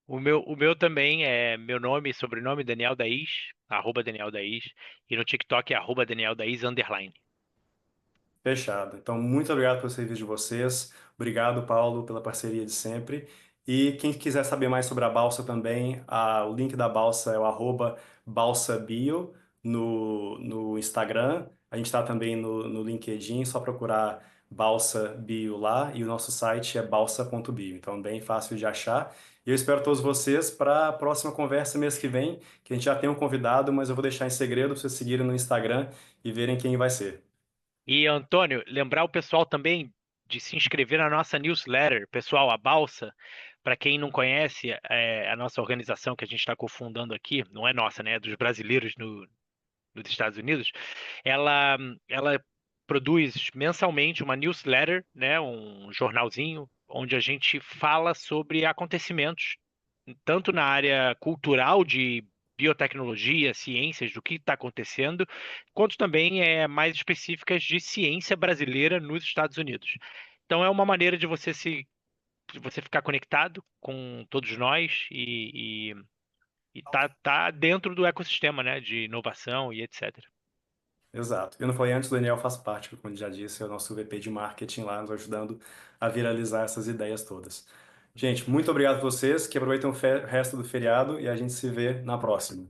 O meu também é meu nome e sobrenome, Daniel Daís, @Daniel Daís, e no TikTok é @Daniel Daís _. Fechado. Então, muito obrigado pelo serviço de vocês. Obrigado, Paulo, pela parceria de sempre. E quem quiser saber mais sobre a Balsa também, o link da Balsa é o @BalsaBio no Instagram. A gente está também no LinkedIn, só procurar Balsa Bio lá. E o nosso site é balsa.bio. Então, bem fácil de achar. E eu espero todos vocês para a próxima conversa mês que vem, que a gente já tem um convidado, mas eu vou deixar em segredo para vocês seguirem no Instagram e verem quem vai ser. E, Antônio, lembrar o pessoal também de se inscrever na nossa newsletter. Pessoal, a Balsa, para quem não conhece, é a nossa organização que a gente está cofundando aqui, não é nossa, né? É dos brasileiros nos Estados Unidos. Ela produz mensalmente uma newsletter, né? Um jornalzinho, onde a gente fala sobre acontecimentos, tanto na área cultural de biotecnologia, ciências, do que está acontecendo, quanto também mais específicas de ciência brasileira nos Estados Unidos. Então é uma maneira de você ficar conectado com todos nós e tá dentro do ecossistema, né, de inovação e etc. Exato. Eu não falei antes, o Daniel faz parte, como ele já disse, é o nosso VP de marketing lá, nos ajudando a viralizar essas ideias todas. Gente, muito obrigado a vocês, que aproveitem o resto do feriado e a gente se vê na próxima.